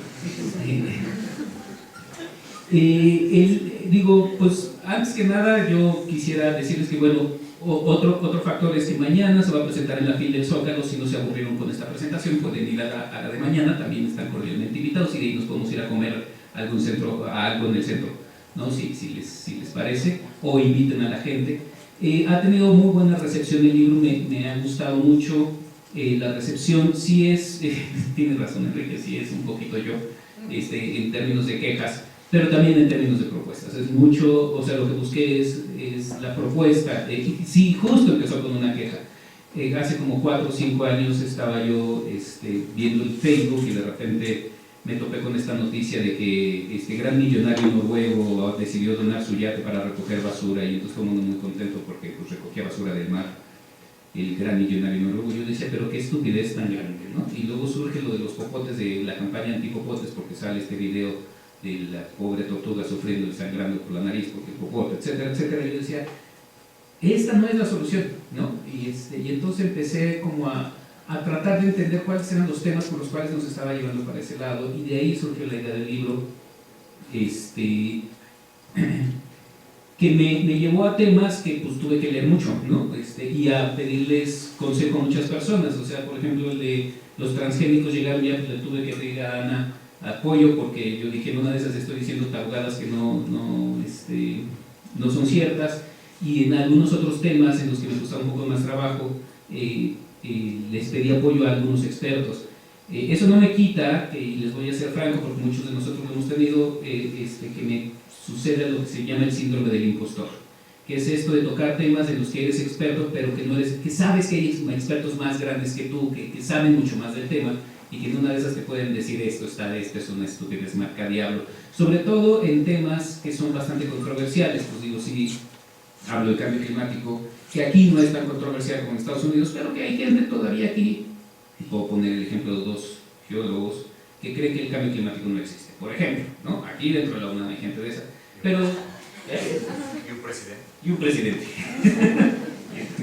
Speaker 7: Pues antes que nada yo quisiera decirles que, bueno, otro factor es que mañana se va a presentar en la FIL del Zócalo. Si no se aburrieron con esta presentación, pueden ir a la de mañana, también están cordialmente invitados, y de ahí nos podemos ir a comer a algo en el centro, ¿no? Si les parece, o inviten a la gente. Ha tenido muy buena recepción el libro, me ha gustado mucho. La recepción sí es, tienes razón Enrique, sí es un poquito yo, en términos de quejas, pero también en términos de propuestas. Es mucho, o sea, lo que busqué es la propuesta. Sí, justo empezó con una queja. Hace como 4 o 5 años estaba yo viendo el Facebook y de repente me topé con esta noticia de que este gran millonario noruego decidió donar su yate para recoger basura, y entonces todo el mundo muy contento porque pues, recogía basura del mar, el gran millonario noruego. Yo decía, pero qué estupidez tan grande, ¿no? Y luego surge lo de los popotes, de la campaña antipopotes, porque sale este video de la pobre tortuga sufriendo y sangrando por la nariz porque el popote, etcétera, etcétera. Y yo decía, esta no es la solución, ¿no? Y entonces empecé como a tratar de entender cuáles eran los temas por los cuales nos estaba llevando para ese lado, y de ahí surgió la idea del libro, que me llevó a temas que pues tuve que leer mucho, ¿no? Y a pedirles consejo a muchas personas. O sea, por ejemplo, el de los transgénicos llegaron, ya le tuve que pedir a Ana apoyo, porque yo dije, en una de esas estoy diciendo tarugadas que no son ciertas, y en algunos otros temas en los que me costaba un poco más trabajo, les pedí apoyo a algunos expertos. Eso no me quita, y les voy a ser franco porque muchos de nosotros lo hemos tenido, que me sucede lo que se llama el síndrome del impostor, que es esto de tocar temas en los que eres experto, pero que sabes que hay expertos más grandes que tú, que saben mucho más del tema, y que en una de esas te pueden decir esto es una estupidez, marca diablo, sobre todo en temas que son bastante controversiales. Pues digo, sí, hablo del cambio climático, que aquí no es tan controversial como en Estados Unidos, pero que hay gente todavía aquí, y puedo poner el ejemplo de 2 geólogos que creen que el cambio climático no existe, por ejemplo, ¿no? Aquí dentro de la UNAM hay gente de esa, pero... Y un presidente.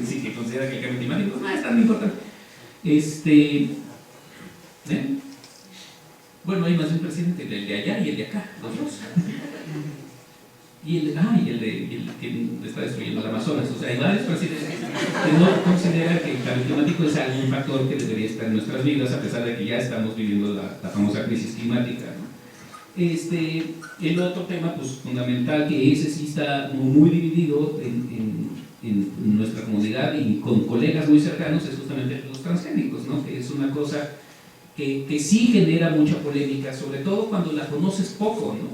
Speaker 7: Sí, que considera que el cambio climático no es tan importante. Bueno, hay más de un presidente, el de allá y el de acá, los dos. Y el que está destruyendo el Amazonas. O sea, hay varios presidentes que no consideran que el cambio climático es algún factor que debería estar en nuestras vidas, a pesar de que ya estamos viviendo la famosa crisis climática, ¿no? El otro tema pues, fundamental, que ese sí está muy dividido en nuestra comunidad y con colegas muy cercanos, es justamente los transgénicos, ¿no? Que es una cosa que sí genera mucha polémica, sobre todo cuando la conoces poco, ¿no?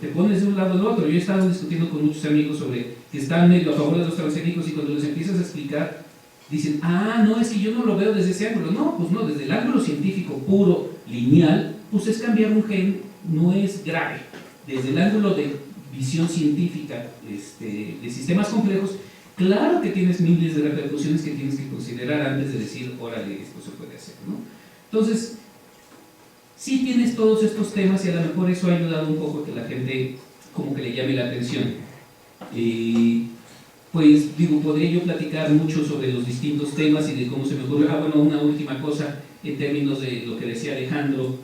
Speaker 7: Te pones de un lado al otro. Yo he estado discutiendo con muchos amigos sobre que están medio a favor de los transgénicos, y cuando les empiezas a explicar, dicen, no, es que yo no lo veo desde ese ángulo. No, pues no, desde el ángulo científico puro, lineal, pues es cambiar un gen, no es grave. Desde el ángulo de visión científica de sistemas complejos, claro que tienes miles de repercusiones que tienes que considerar antes de decir, órale, esto se puede hacer, ¿no? Entonces, sí tienes todos estos temas, y a lo mejor eso ha ayudado un poco a que la gente como que le llame la atención. Pues digo, podría yo platicar mucho sobre los distintos temas y de cómo se me ocurre. Bueno, una última cosa en términos de lo que decía Alejandro,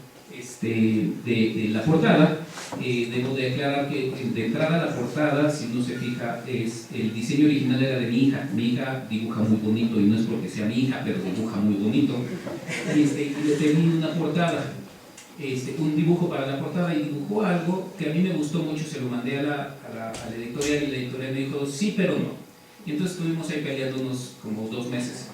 Speaker 7: de la portada. Debo de aclarar que de entrada la portada, si uno se fija, el diseño original era de mi hija. Mi hija dibuja muy bonito, y no es porque sea mi hija, pero dibuja muy bonito. Y le pedí una portada, un dibujo para la portada, y dibujó algo que a mí me gustó mucho. Se lo mandé a la editorial, y la editorial me dijo sí, pero no. Y entonces estuvimos ahí peleándonos como 2 meses.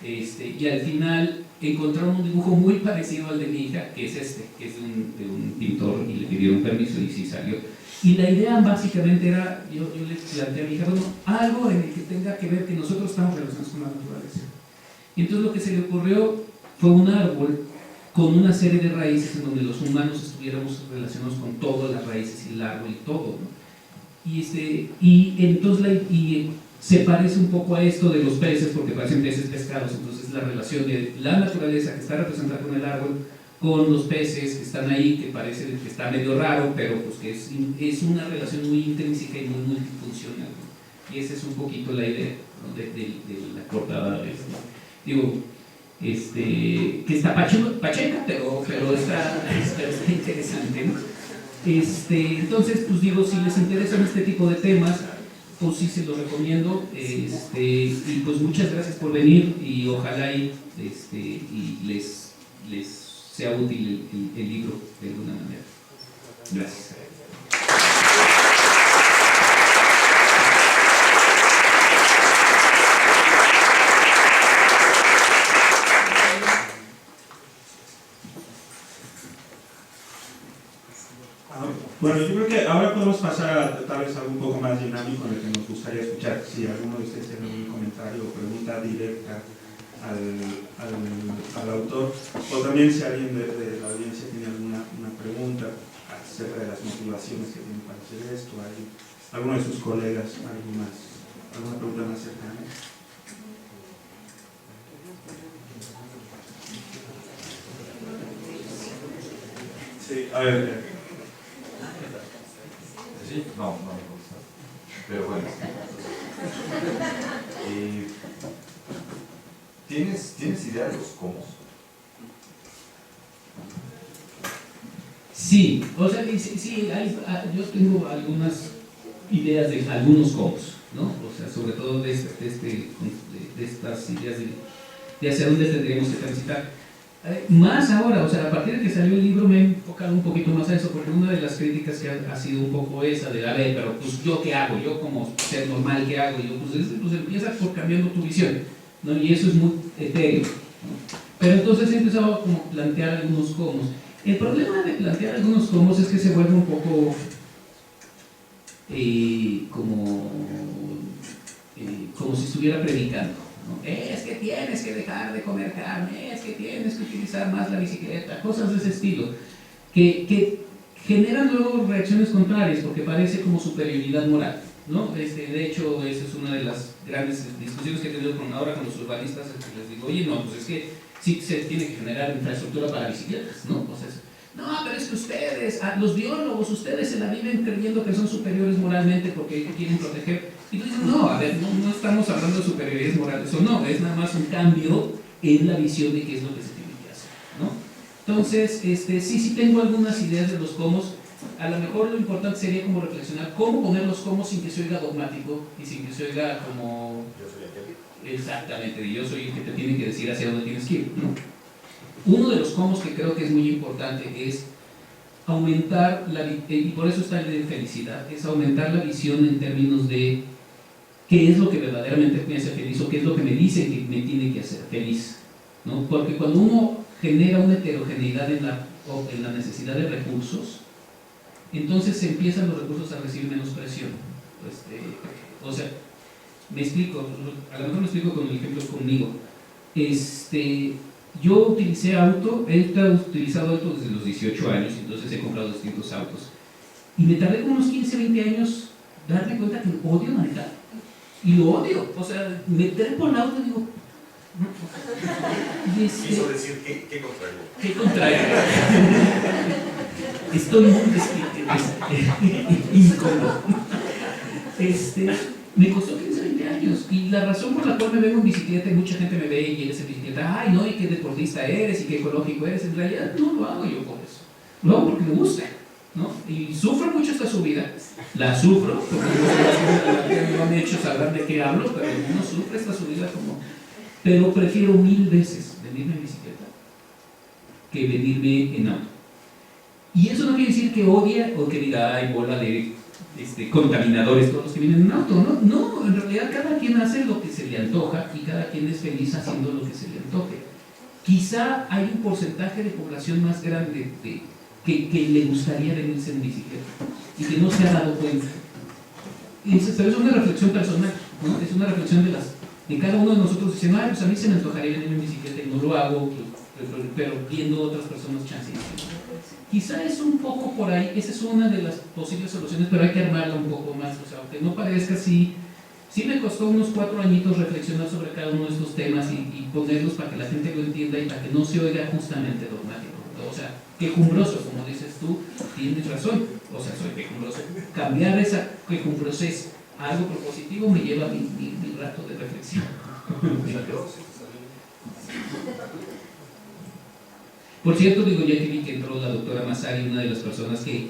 Speaker 7: Y al final encontraron un dibujo muy parecido al de mi hija, que es que es de un pintor, y le pidieron permiso y sí salió. Y la idea básicamente era, yo le planteé a mi hija, bueno, algo en el que tenga que ver que nosotros estamos relacionados con la naturaleza. Y entonces lo que se le ocurrió fue un árbol con una serie de raíces en donde los humanos estuviéramos relacionados con todas las raíces y el árbol y todo, ¿no? Y entonces se parece un poco a esto de los peces, porque parecen peces pescados. Entonces la relación de la naturaleza, que está representada con el árbol, con los peces que están ahí, que parece que está medio raro, pero pues que es una relación muy intrínseca y muy multifuncional, ¿no? Y esa es un poquito la idea, ¿no? de la portada. Digo, que está pacheca, pero está interesante, ¿no? Entonces, pues digo, si les interesan este tipo de temas, pues sí se los recomiendo. Y pues muchas gracias por venir y ojalá y les sea útil el libro de alguna manera. Gracias.
Speaker 1: Bueno, yo creo que ahora podemos pasar a tal vez algo un poco más dinámico en el que nos gustaría escuchar. Si alguno de ustedes tiene algún comentario o pregunta directa al autor, o también si alguien de la audiencia tiene alguna pregunta acerca de las motivaciones que tienen para hacer esto, hay alguno de sus colegas, alguna pregunta más cercana. Sí, a ver.
Speaker 6: Sí, no, pero bueno. ¿Tienes idea de los cómo?
Speaker 7: Sí, o sea, sí yo tengo algunas ideas de algunos cómo, ¿no? O sea, sobre todo de estas ideas de hacia dónde tendríamos que transitar. Más ahora, o sea, a partir de que salió el libro me he enfocado un poquito más a eso, porque una de las críticas que ha sido un poco esa de, a ver, pero pues yo qué hago, yo como ser normal, ¿qué hago? Y yo, pues empieza por cambiando tu visión, ¿no? Y eso es muy etéreo, ¿no? Pero entonces he empezado a como plantear algunos cómo. El problema de plantear algunos cómo es que se vuelve un poco como si estuviera predicando, ¿no? Es que tienes que dejar de comer carne, es que tienes que utilizar más la bicicleta, cosas de ese estilo, que generan luego reacciones contrarias porque parece como superioridad moral, ¿no? De hecho, esa es una de las grandes discusiones que he tenido ahora con los urbanistas, es que les digo, oye, no, pues es que sí se tiene que generar infraestructura para bicicletas, ¿no? O sea, no, pero es que ustedes, los biólogos, ustedes se la viven creyendo que son superiores moralmente porque quieren proteger. Y tú dices, no, a ver, no estamos hablando de superioridades morales o no, es nada más un cambio en la visión de qué es lo que se tiene que hacer, ¿no? Entonces, sí tengo algunas ideas de los cómo. A lo mejor lo importante sería como reflexionar cómo poner los cómo sin que se oiga dogmático y sin que se oiga como... Yo soy aquel. Exactamente, yo soy el que te tiene que decir hacia dónde tienes que ir, ¿no? Uno de los cómo que creo que es muy importante es aumentar, y por eso está el de felicidad, es aumentar la visión en términos de qué es lo que verdaderamente me hace feliz o qué es lo que me dice que me tiene que hacer feliz, ¿no? Porque cuando uno genera una heterogeneidad en la necesidad de recursos, entonces empiezan los recursos a recibir menos presión. O sea, me explico, a lo mejor me explico con el ejemplo conmigo. Yo utilicé auto, he utilizado auto desde los 18 años, entonces he comprado distintos autos. Y me tardé como unos 15, 20 años darme cuenta que odio manejar. Y lo odio, o sea, me trepo al auto y digo...
Speaker 3: Quiso decir, ¿qué contrario?
Speaker 7: ¿Qué contrario? Estoy muy incómodo. Me costó 15, 20 años y la razón por la cual me vengo en bicicleta y mucha gente me ve y eres en bicicleta, ay no, y qué deportista eres y qué ecológico eres, en realidad no lo hago yo por eso, lo hago porque me gusta, ¿no? Y sufro mucho esta subida, la sufro, porque los que me han hecho saber de qué hablo, pero uno sufre esta subida pero prefiero 1000 veces venirme en bicicleta que venirme en auto. Y eso no quiere decir que odie o que diga, ay, bola de contaminadores, todos los que vienen en auto, no, en realidad cada quien hace lo que se le antoja y cada quien es feliz haciendo lo que se le antoje. Quizá hay un porcentaje de población más grande que le gustaría venirse en bicicleta y que no se ha dado cuenta. Pero es una reflexión personal, ¿no? Es una reflexión de cada uno de nosotros diciendo, ay, pues a mí se me antojaría venir en bicicleta y no lo hago, pero viendo otras personas chances. Quizá es un poco por ahí, esa es una de las posibles soluciones, pero hay que armarla un poco más, o sea, aunque no parezca así, sí me costó unos 4 añitos reflexionar sobre cada uno de estos temas y ponerlos para que la gente lo entienda y para que no se oiga justamente dogmático, o sea, quejumbroso, como dices tú, tienes razón, o sea, soy quejumbroso. Cambiar esa quejumbrosez a algo propositivo me lleva mi rato de reflexión. Por cierto, digo, ya que vi que entró la doctora Massari, una de las personas que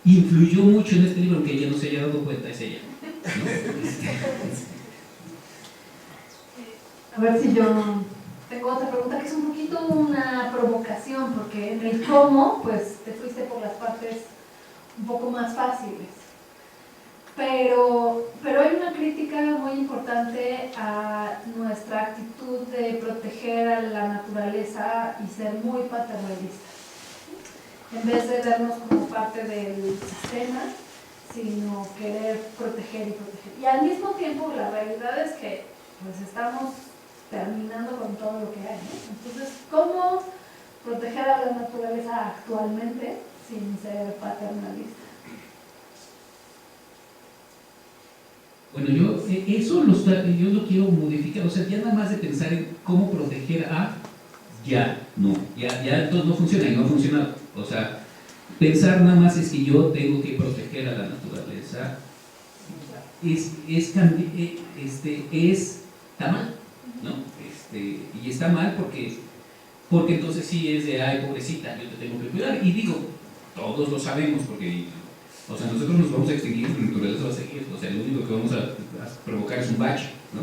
Speaker 7: influyó mucho en este libro, aunque ella no se haya dado cuenta, es ella, ¿no?
Speaker 4: A ver si yo tengo otra pregunta que es un poquito una provocación, porque en el cómo, pues te fuiste por las partes un poco más fáciles. Pero hay una crítica muy importante a nuestra actitud de proteger a la naturaleza y ser muy paternalistas. En vez de vernos como parte del sistema, sino querer proteger y proteger. Y al mismo tiempo la realidad es que pues estamos terminando con todo lo que hay, ¿no? Entonces, ¿cómo proteger a la naturaleza actualmente sin ser paternalista?
Speaker 7: Bueno, yo lo quiero modificar, o sea, ya nada más de pensar en cómo proteger ya entonces no funciona y no ha funcionado. O sea, pensar nada más es que yo tengo que proteger a la naturaleza, está mal, ¿no? Y está mal porque entonces sí es de, ay, pobrecita, yo te tengo que cuidar. Y digo, todos lo sabemos porque, o sea, nosotros nos vamos a extinguir, la naturaleza va a seguir, o sea, lo único que vamos a provocar es un bache, ¿no?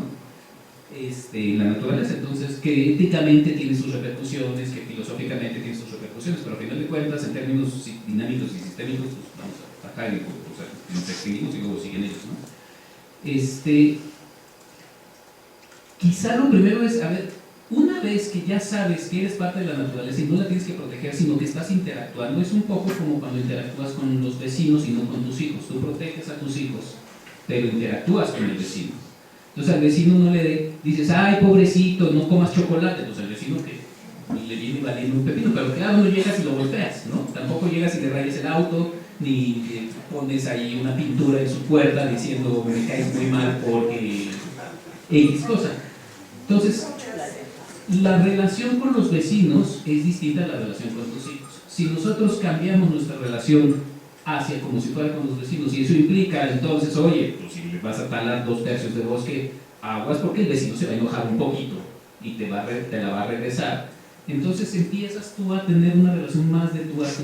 Speaker 7: La naturaleza, entonces, que éticamente tiene sus repercusiones, que filosóficamente tiene sus repercusiones, pero al final de cuentas, en términos dinámicos y sistémicos, pues vamos a atacar, o sea, nos extinguimos y luego siguen ellos, ¿no? Quizá lo primero es, a ver, una vez que ya sabes que eres parte de la naturaleza y no la tienes que proteger, sino que estás interactuando, es un poco como cuando interactúas con los vecinos y no con tus hijos. Tú proteges a tus hijos, pero interactúas con el vecino. Entonces al vecino no le dices, ay, pobrecito, no comas chocolate. Entonces al vecino que le viene valiendo un pepino, pero claro, no llegas y lo golpeas, ¿no? Tampoco llegas y le rayas el auto, ni pones ahí una pintura en su puerta diciendo, me caes muy mal porque X cosa. Entonces, la relación con los vecinos es distinta a la relación con tus hijos. Si nosotros cambiamos nuestra relación hacia como si fuera con los vecinos, y eso implica entonces, oye, pues si le vas a talar 2/3 de bosque, aguas porque el vecino se va a enojar un poquito y te la va a regresar. Entonces empiezas tú a tener una relación más de tú a tú.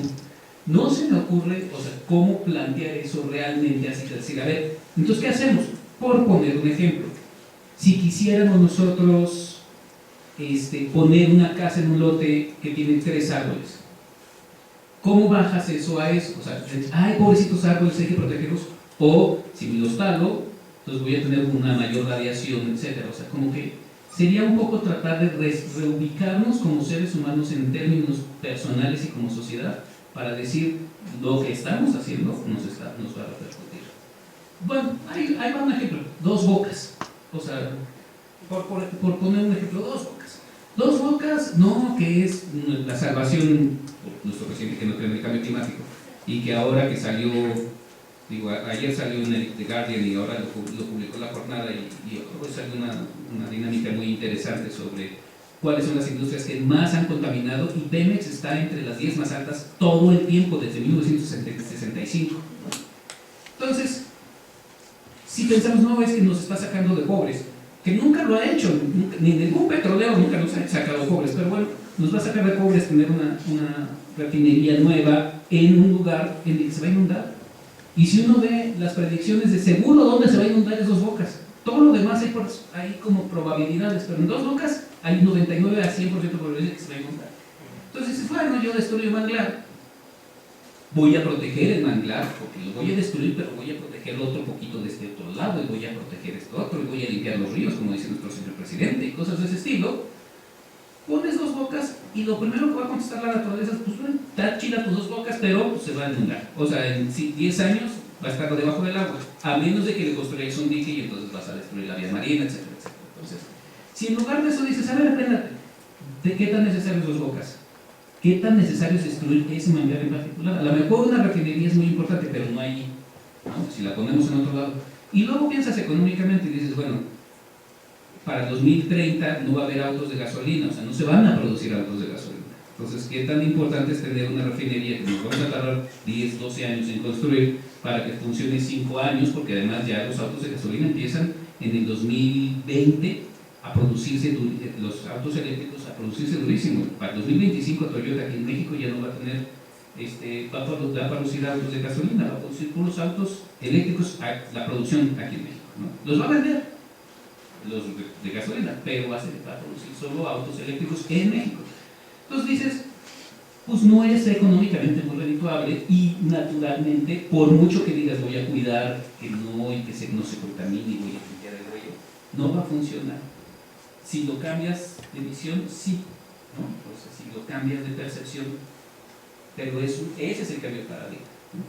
Speaker 7: No se me ocurre, o sea, cómo plantear eso realmente así, decir, a ver, entonces ¿qué hacemos? Por poner un ejemplo, si quisiéramos nosotros poner una casa en un lote que tiene 3 árboles, ¿cómo bajas eso a eso? O sea, ay, pobrecitos árboles, hay que protegerlos, o si me los talo, entonces voy a tener una mayor radiación, etc. O sea, como que sería un poco tratar de reubicarnos como seres humanos en términos personales y como sociedad, para decir lo que estamos haciendo nos va a repercutir. Bueno, ahí va un ejemplo, 2 bocas. O sea, por poner un ejemplo, 2 bocas. 2 bocas, no, que es la salvación, nuestro presidente que no cree en el cambio climático, y que ahora que salió, digo, ayer salió en el The Guardian y ahora lo publicó La Jornada, y hoy salió una dinámica muy interesante sobre cuáles son las industrias que más han contaminado, y Pemex está entre las 10 más altas todo el tiempo, desde 1965. Entonces, si pensamos, no, es que nos está sacando de pobres, que nunca lo ha hecho, ni ningún petrolero nunca nos ha sacado de pobres, pero bueno, nos va a sacar de pobres tener una refinería nueva en un lugar en el que se va a inundar. Y si uno ve las predicciones de seguro dónde se va a inundar es 2 bocas, todo lo demás hay como probabilidades, pero en 2 bocas hay 99 a 100% probabilidades de que se va a inundar. Entonces dices, bueno, yo destruyo manglar, voy a proteger el manglar, porque lo voy a destruir, pero voy a proteger el otro poquito de este otro lado, y voy a proteger esto otro, y voy a limpiar los ríos, como dice nuestro señor presidente, y cosas de ese estilo. Pones 2 bocas, y lo primero que va a contestar la naturaleza es, pues bueno, está chida tus 2 bocas, pero se va a inundar. O sea, en 10 años va a estar debajo del agua, a menos de que le construyáis un dique y entonces vas a destruir la vía marina, etcétera, etcétera. Entonces, si en lugar de eso dices, a ver, espérate, ¿de qué tan necesarios 2 bocas? ¿Qué tan necesario es destruir ese manglar en particular? A lo mejor una refinería es muy importante, pero no ahí, ¿no? Si la ponemos en otro lado. Y luego piensas económicamente y dices, bueno, para el 2030 no va a haber autos de gasolina, o sea, no se van a producir autos de gasolina. Entonces, ¿qué tan importante es tener una refinería que nos vamos a tardar 10, 12 años en construir para que funcione 5 años? Porque además ya los autos de gasolina empiezan en el 2020 a producirse, los autos eléctricos a producirse durísimo. Para el 2025 Toyota aquí en México ya no va a tener va a producir autos de gasolina, va a producir puros autos eléctricos, la producción aquí en México, ¿no? Los va a vender, los de gasolina, pero va a producir solo autos eléctricos en México. Entonces dices, pues no es económicamente muy redituable y naturalmente, por mucho que digas voy a cuidar que no se contamine y voy a limpiar el río, no va a funcionar. Si lo cambias de visión, sí, ¿no? Entonces, si lo cambias de percepción, pero ese es el cambio de paradigma, ¿no?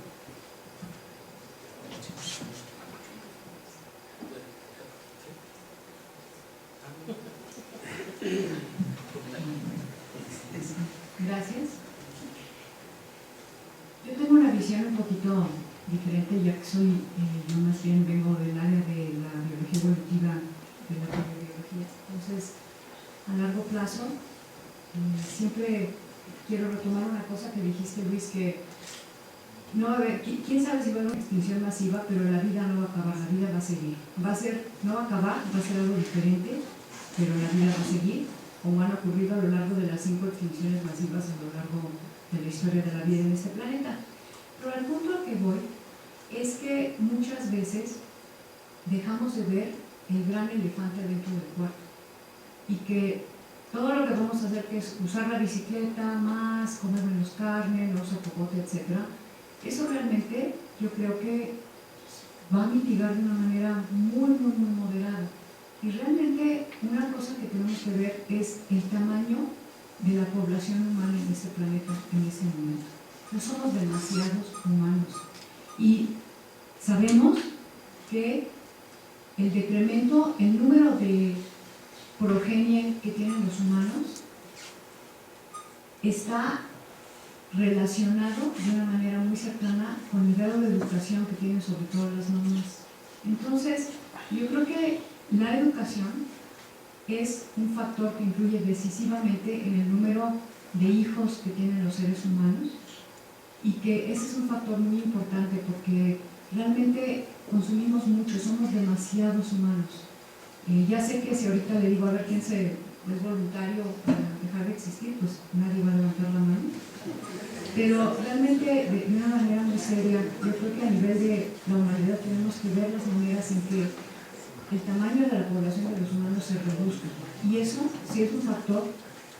Speaker 2: Gracias. Yo tengo una visión un poquito diferente, ya que yo más bien vengo del área de la biología evolutiva, de la biobiología. Entonces, a largo plazo, siempre quiero retomar una cosa que dijiste, Luis, que no va a haber, quién sabe si va a haber una extinción masiva, pero la vida no va a acabar, la vida va a seguir. No va a acabar, va a ser algo diferente, pero la vida va a seguir, como han ocurrido a lo largo de las 5 extinciones masivas a lo largo de la historia de la vida en este planeta. Pero al punto al que voy es que muchas veces dejamos de ver el gran elefante dentro del cuarto y que todo lo que vamos a hacer, que es usar la bicicleta más, comer menos carne, no usar popote, etc., eso realmente yo creo que va a mitigar de una manera muy, muy, muy moderada. Y realmente una cosa que tenemos que ver es el tamaño de la población humana en este planeta en este momento. No somos demasiados humanos. Y sabemos que el decremento, el número de progenie que tienen los humanos está relacionado de una manera muy cercana con el grado de educación que tienen sobre todo las mamás. Entonces, yo creo que la educación es un factor que influye decisivamente en el número de hijos que tienen los seres humanos y que ese es un factor muy importante porque realmente consumimos mucho, somos demasiados humanos. Ya sé que si ahorita le digo a ver quién es voluntario para dejar de existir, pues nadie va a levantar la mano. Pero realmente, de una manera muy seria, yo creo que a nivel de la humanidad tenemos que ver las maneras en que el tamaño de la población de los humanos se reduzca. Y eso sí es un factor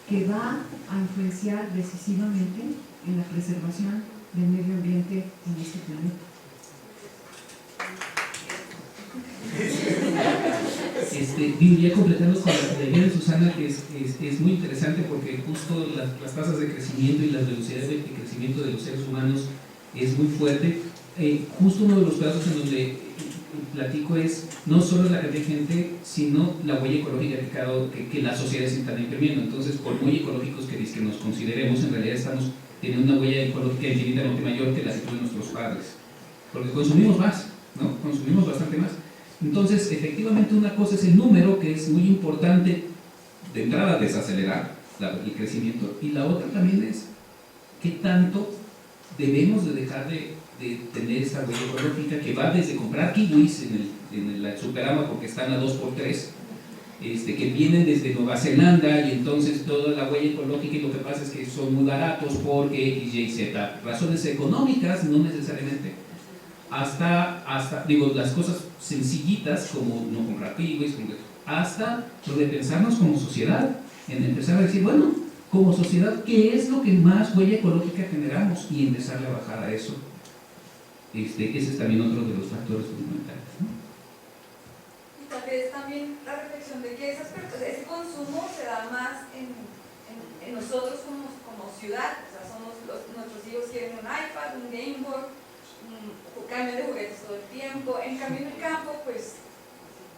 Speaker 2: que va a influenciar decisivamente en la preservación del medio ambiente en este planeta.
Speaker 7: Ya completando con la idea de Susana, que es muy interesante porque justo las tasas de crecimiento y las velocidades de crecimiento de los seres humanos es muy fuerte. Justo uno de los casos en donde platico es no solo la cantidad de gente, sino la huella ecológica que las sociedades están imprimiendo. Entonces, por muy ecológicos que nos consideremos, en realidad estamos teniendo una huella ecológica infinitamente mayor que la que tuvieron nuestros padres. Porque consumimos más, ¿no? Consumimos bastante más. Entonces, efectivamente, una cosa es el número, que es muy importante de entrada desacelerar el crecimiento, y la otra también es qué tanto debemos de dejar de tener esta huella ecológica que va desde comprar kiwis en el Superama porque están a 2x3, que vienen desde Nueva Zelanda, y entonces toda la huella ecológica, y lo que pasa es que son muy baratos porque X, Y, Z, razones económicas, no necesariamente, hasta las cosas sencillitas como no comprar kiwis, hasta repensarnos como sociedad, en empezar a decir, bueno, como sociedad, ¿qué es lo que más huella ecológica generamos? Y empezarle a bajar a eso. Ese es también otro de los factores fundamentales, ¿no?
Speaker 8: Y tal vez también la reflexión de que ese consumo se da más en nosotros como ciudad. O sea, nuestros hijos quieren un iPad, un Game Boy, cambian de juguetes todo el tiempo. En cambio, en el campo, pues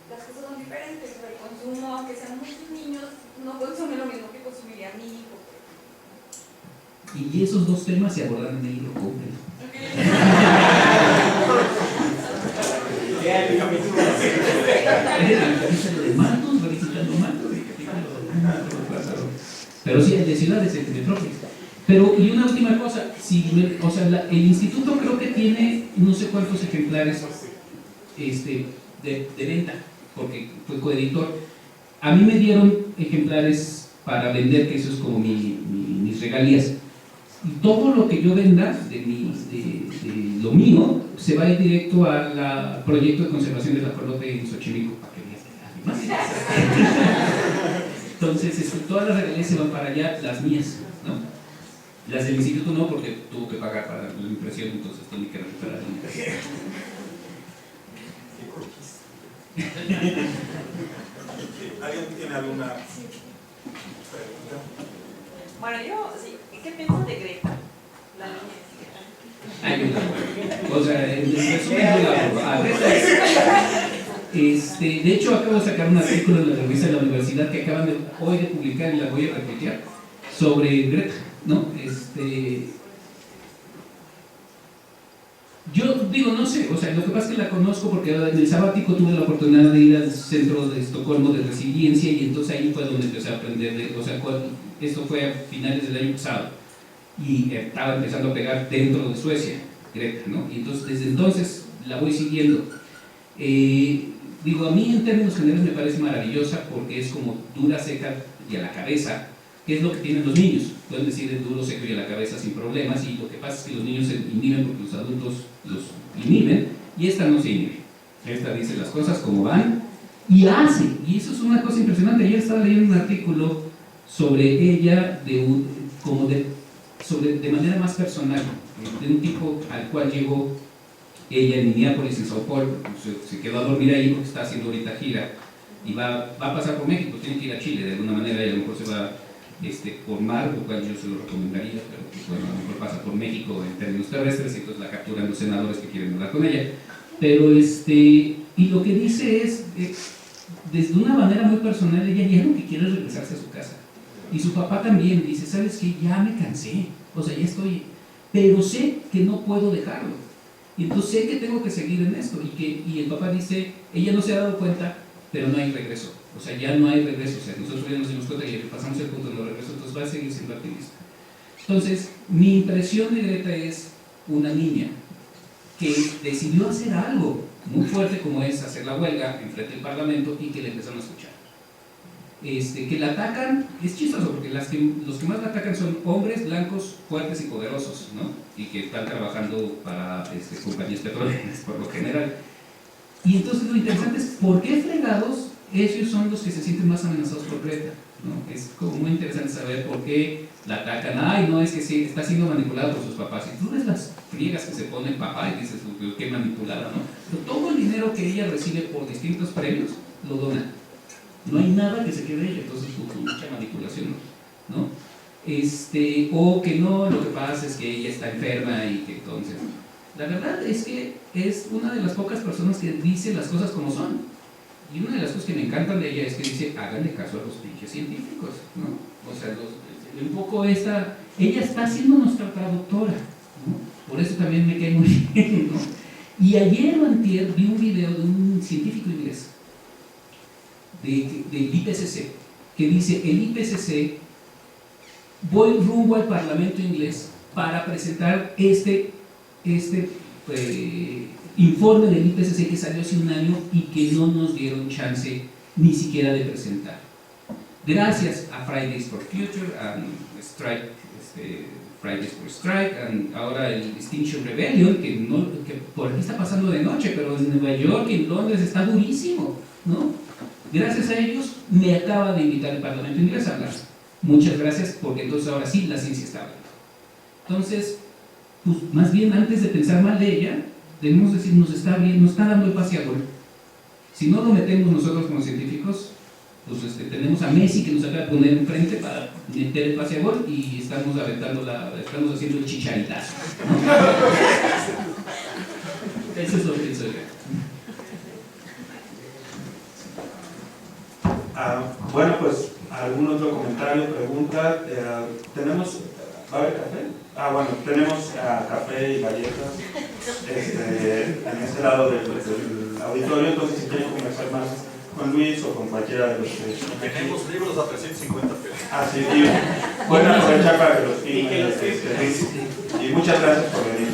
Speaker 8: las cosas son diferentes. O sea, el consumo, aunque sean muchos niños, no consumen lo mismo que consumiría mi hijo.
Speaker 7: Y esos dos temas se abordan en el libro completo. Pero sí, el de ciudades, el de metrópolis. Pero, y una última cosa, el instituto creo que tiene no sé cuántos ejemplares de venta, porque fue coeditor. A mí me dieron ejemplares para vender, que eso es como mis regalías. y todo lo que yo venda de lo mío se va a ir directo al proyecto de conservación del ajolote en Xochimilco, para que veas. Entonces, todas las regalías se van para allá, las mías, ¿no? Las del instituto no, porque tuvo que pagar para la impresión, entonces tiene que recuperar la impresión.
Speaker 1: ¿Alguien tiene alguna pregunta?
Speaker 9: Bueno, yo, sí, ¿qué piensas de Greta? La niña.
Speaker 7: O sea, en resumen, de hecho, acabo de sacar un artículo en la revista de la universidad que acaban hoy de publicar y la voy a retuitear sobre Greta, ¿no? Yo digo, no sé, o sea, lo que pasa es que la conozco porque en el sabático tuve la oportunidad de ir al centro de Estocolmo de resiliencia y entonces ahí fue donde empecé a aprender, esto fue a finales del año pasado y estaba empezando a pegar dentro de Suecia, Greta, ¿no? Y entonces desde entonces la voy siguiendo. Digo, a mí en términos generales me parece maravillosa porque es como dura, seca y a la cabeza, que es lo que tienen los niños. Pueden decir el duro, seco y a la cabeza sin problemas, y lo que pasa es que los niños se inhiben porque los adultos los inhiben, y esta no se inhibe. Esta dice las cosas como van y hace, y eso es una cosa impresionante. Ayer estaba leyendo un artículo sobre ella de manera más personal, de un tipo al cual llegó ella en Minneapolis, en Sao Paulo, se quedó a dormir ahí porque está haciendo ahorita gira y va a pasar por México, tiene que ir a Chile de alguna manera, y a lo mejor se va por mar, lo cual yo se lo recomendaría, pero pues, bueno, a lo mejor pasa por México en términos terrestres y entonces la capturan los senadores que quieren hablar con ella. Pero y lo que dice es, desde una manera muy personal, ella ya lo que quiere es regresarse a su casa. Y su papá también dice, ¿sabes qué? Ya me cansé, o sea, ya estoy, pero sé que no puedo dejarlo. Y entonces sé que tengo que seguir en esto. Y el papá dice, ella no se ha dado cuenta, pero no hay regreso. O sea, ya no hay regreso. O sea, nosotros ya nos dimos cuenta que pasamos el punto de no regreso, entonces va a seguir siendo activista. Entonces, mi impresión de Greta es una niña que decidió hacer algo muy fuerte como es hacer la huelga enfrente del Parlamento y que le empezaron a escuchar. Que la atacan, es chistoso porque los que más la atacan son hombres blancos, fuertes y poderosos, ¿no? Y que están trabajando para compañías petroleras por lo general. Y entonces lo interesante es por qué fregados ellos son los que se sienten más amenazados por Greta, ¿no? Es como muy interesante saber por qué la atacan. Ay, no, es que sí, está siendo manipulada por sus papás. Y tú ves las friegas que se pone el papá y dices, qué manipulada, ¿no? Pero todo el dinero que ella recibe por distintos premios lo dona. No hay nada que se quede de ella, entonces mucha manipulación, ¿no? O que no, lo que pasa es que ella está enferma y que entonces... La verdad es que es una de las pocas personas que dice las cosas como son. Y una de las cosas que me encantan de ella es que dice, háganle caso a los pinches científicos, ¿no? O sea, un poco ella está siendo nuestra traductora, ¿no? Por eso también me cae muy bien, ¿no? Y ayer o antier vi un video de un científico inglés del IPCC, que dice, el IPCC, voy rumbo al Parlamento inglés para presentar informe del IPCC que salió hace un año y que no nos dieron chance ni siquiera de presentar. Gracias a Fridays for Future, Fridays for Strike, ahora el Extinction Rebellion, que por aquí está pasando de noche, pero en Nueva York y en Londres está durísimo, ¿no? Gracias a ellos me acaba de invitar el Parlamento inglés a hablar. Muchas gracias, porque entonces ahora sí la ciencia está hablando. Entonces, pues más bien antes de pensar mal de ella, debemos decir, nos está dando el pase a gol. Si no lo metemos nosotros como científicos, pues tenemos a Messi que nos acaba de poner enfrente para meter el pase a gol y estamos haciendo el chicharitazo, ¿no? Eso es lo que pienso yo.
Speaker 1: Bueno, pues algún otro comentario, pregunta. ¿Va a haber café? Bueno, tenemos café y galletas en este lado del auditorio, entonces si quieren conversar más con Luis o con cualquiera de los que...
Speaker 3: Tenemos libros a 350 pesos.
Speaker 1: Sí, pueden aprovechar para que los firmen. Y muchas gracias por venir.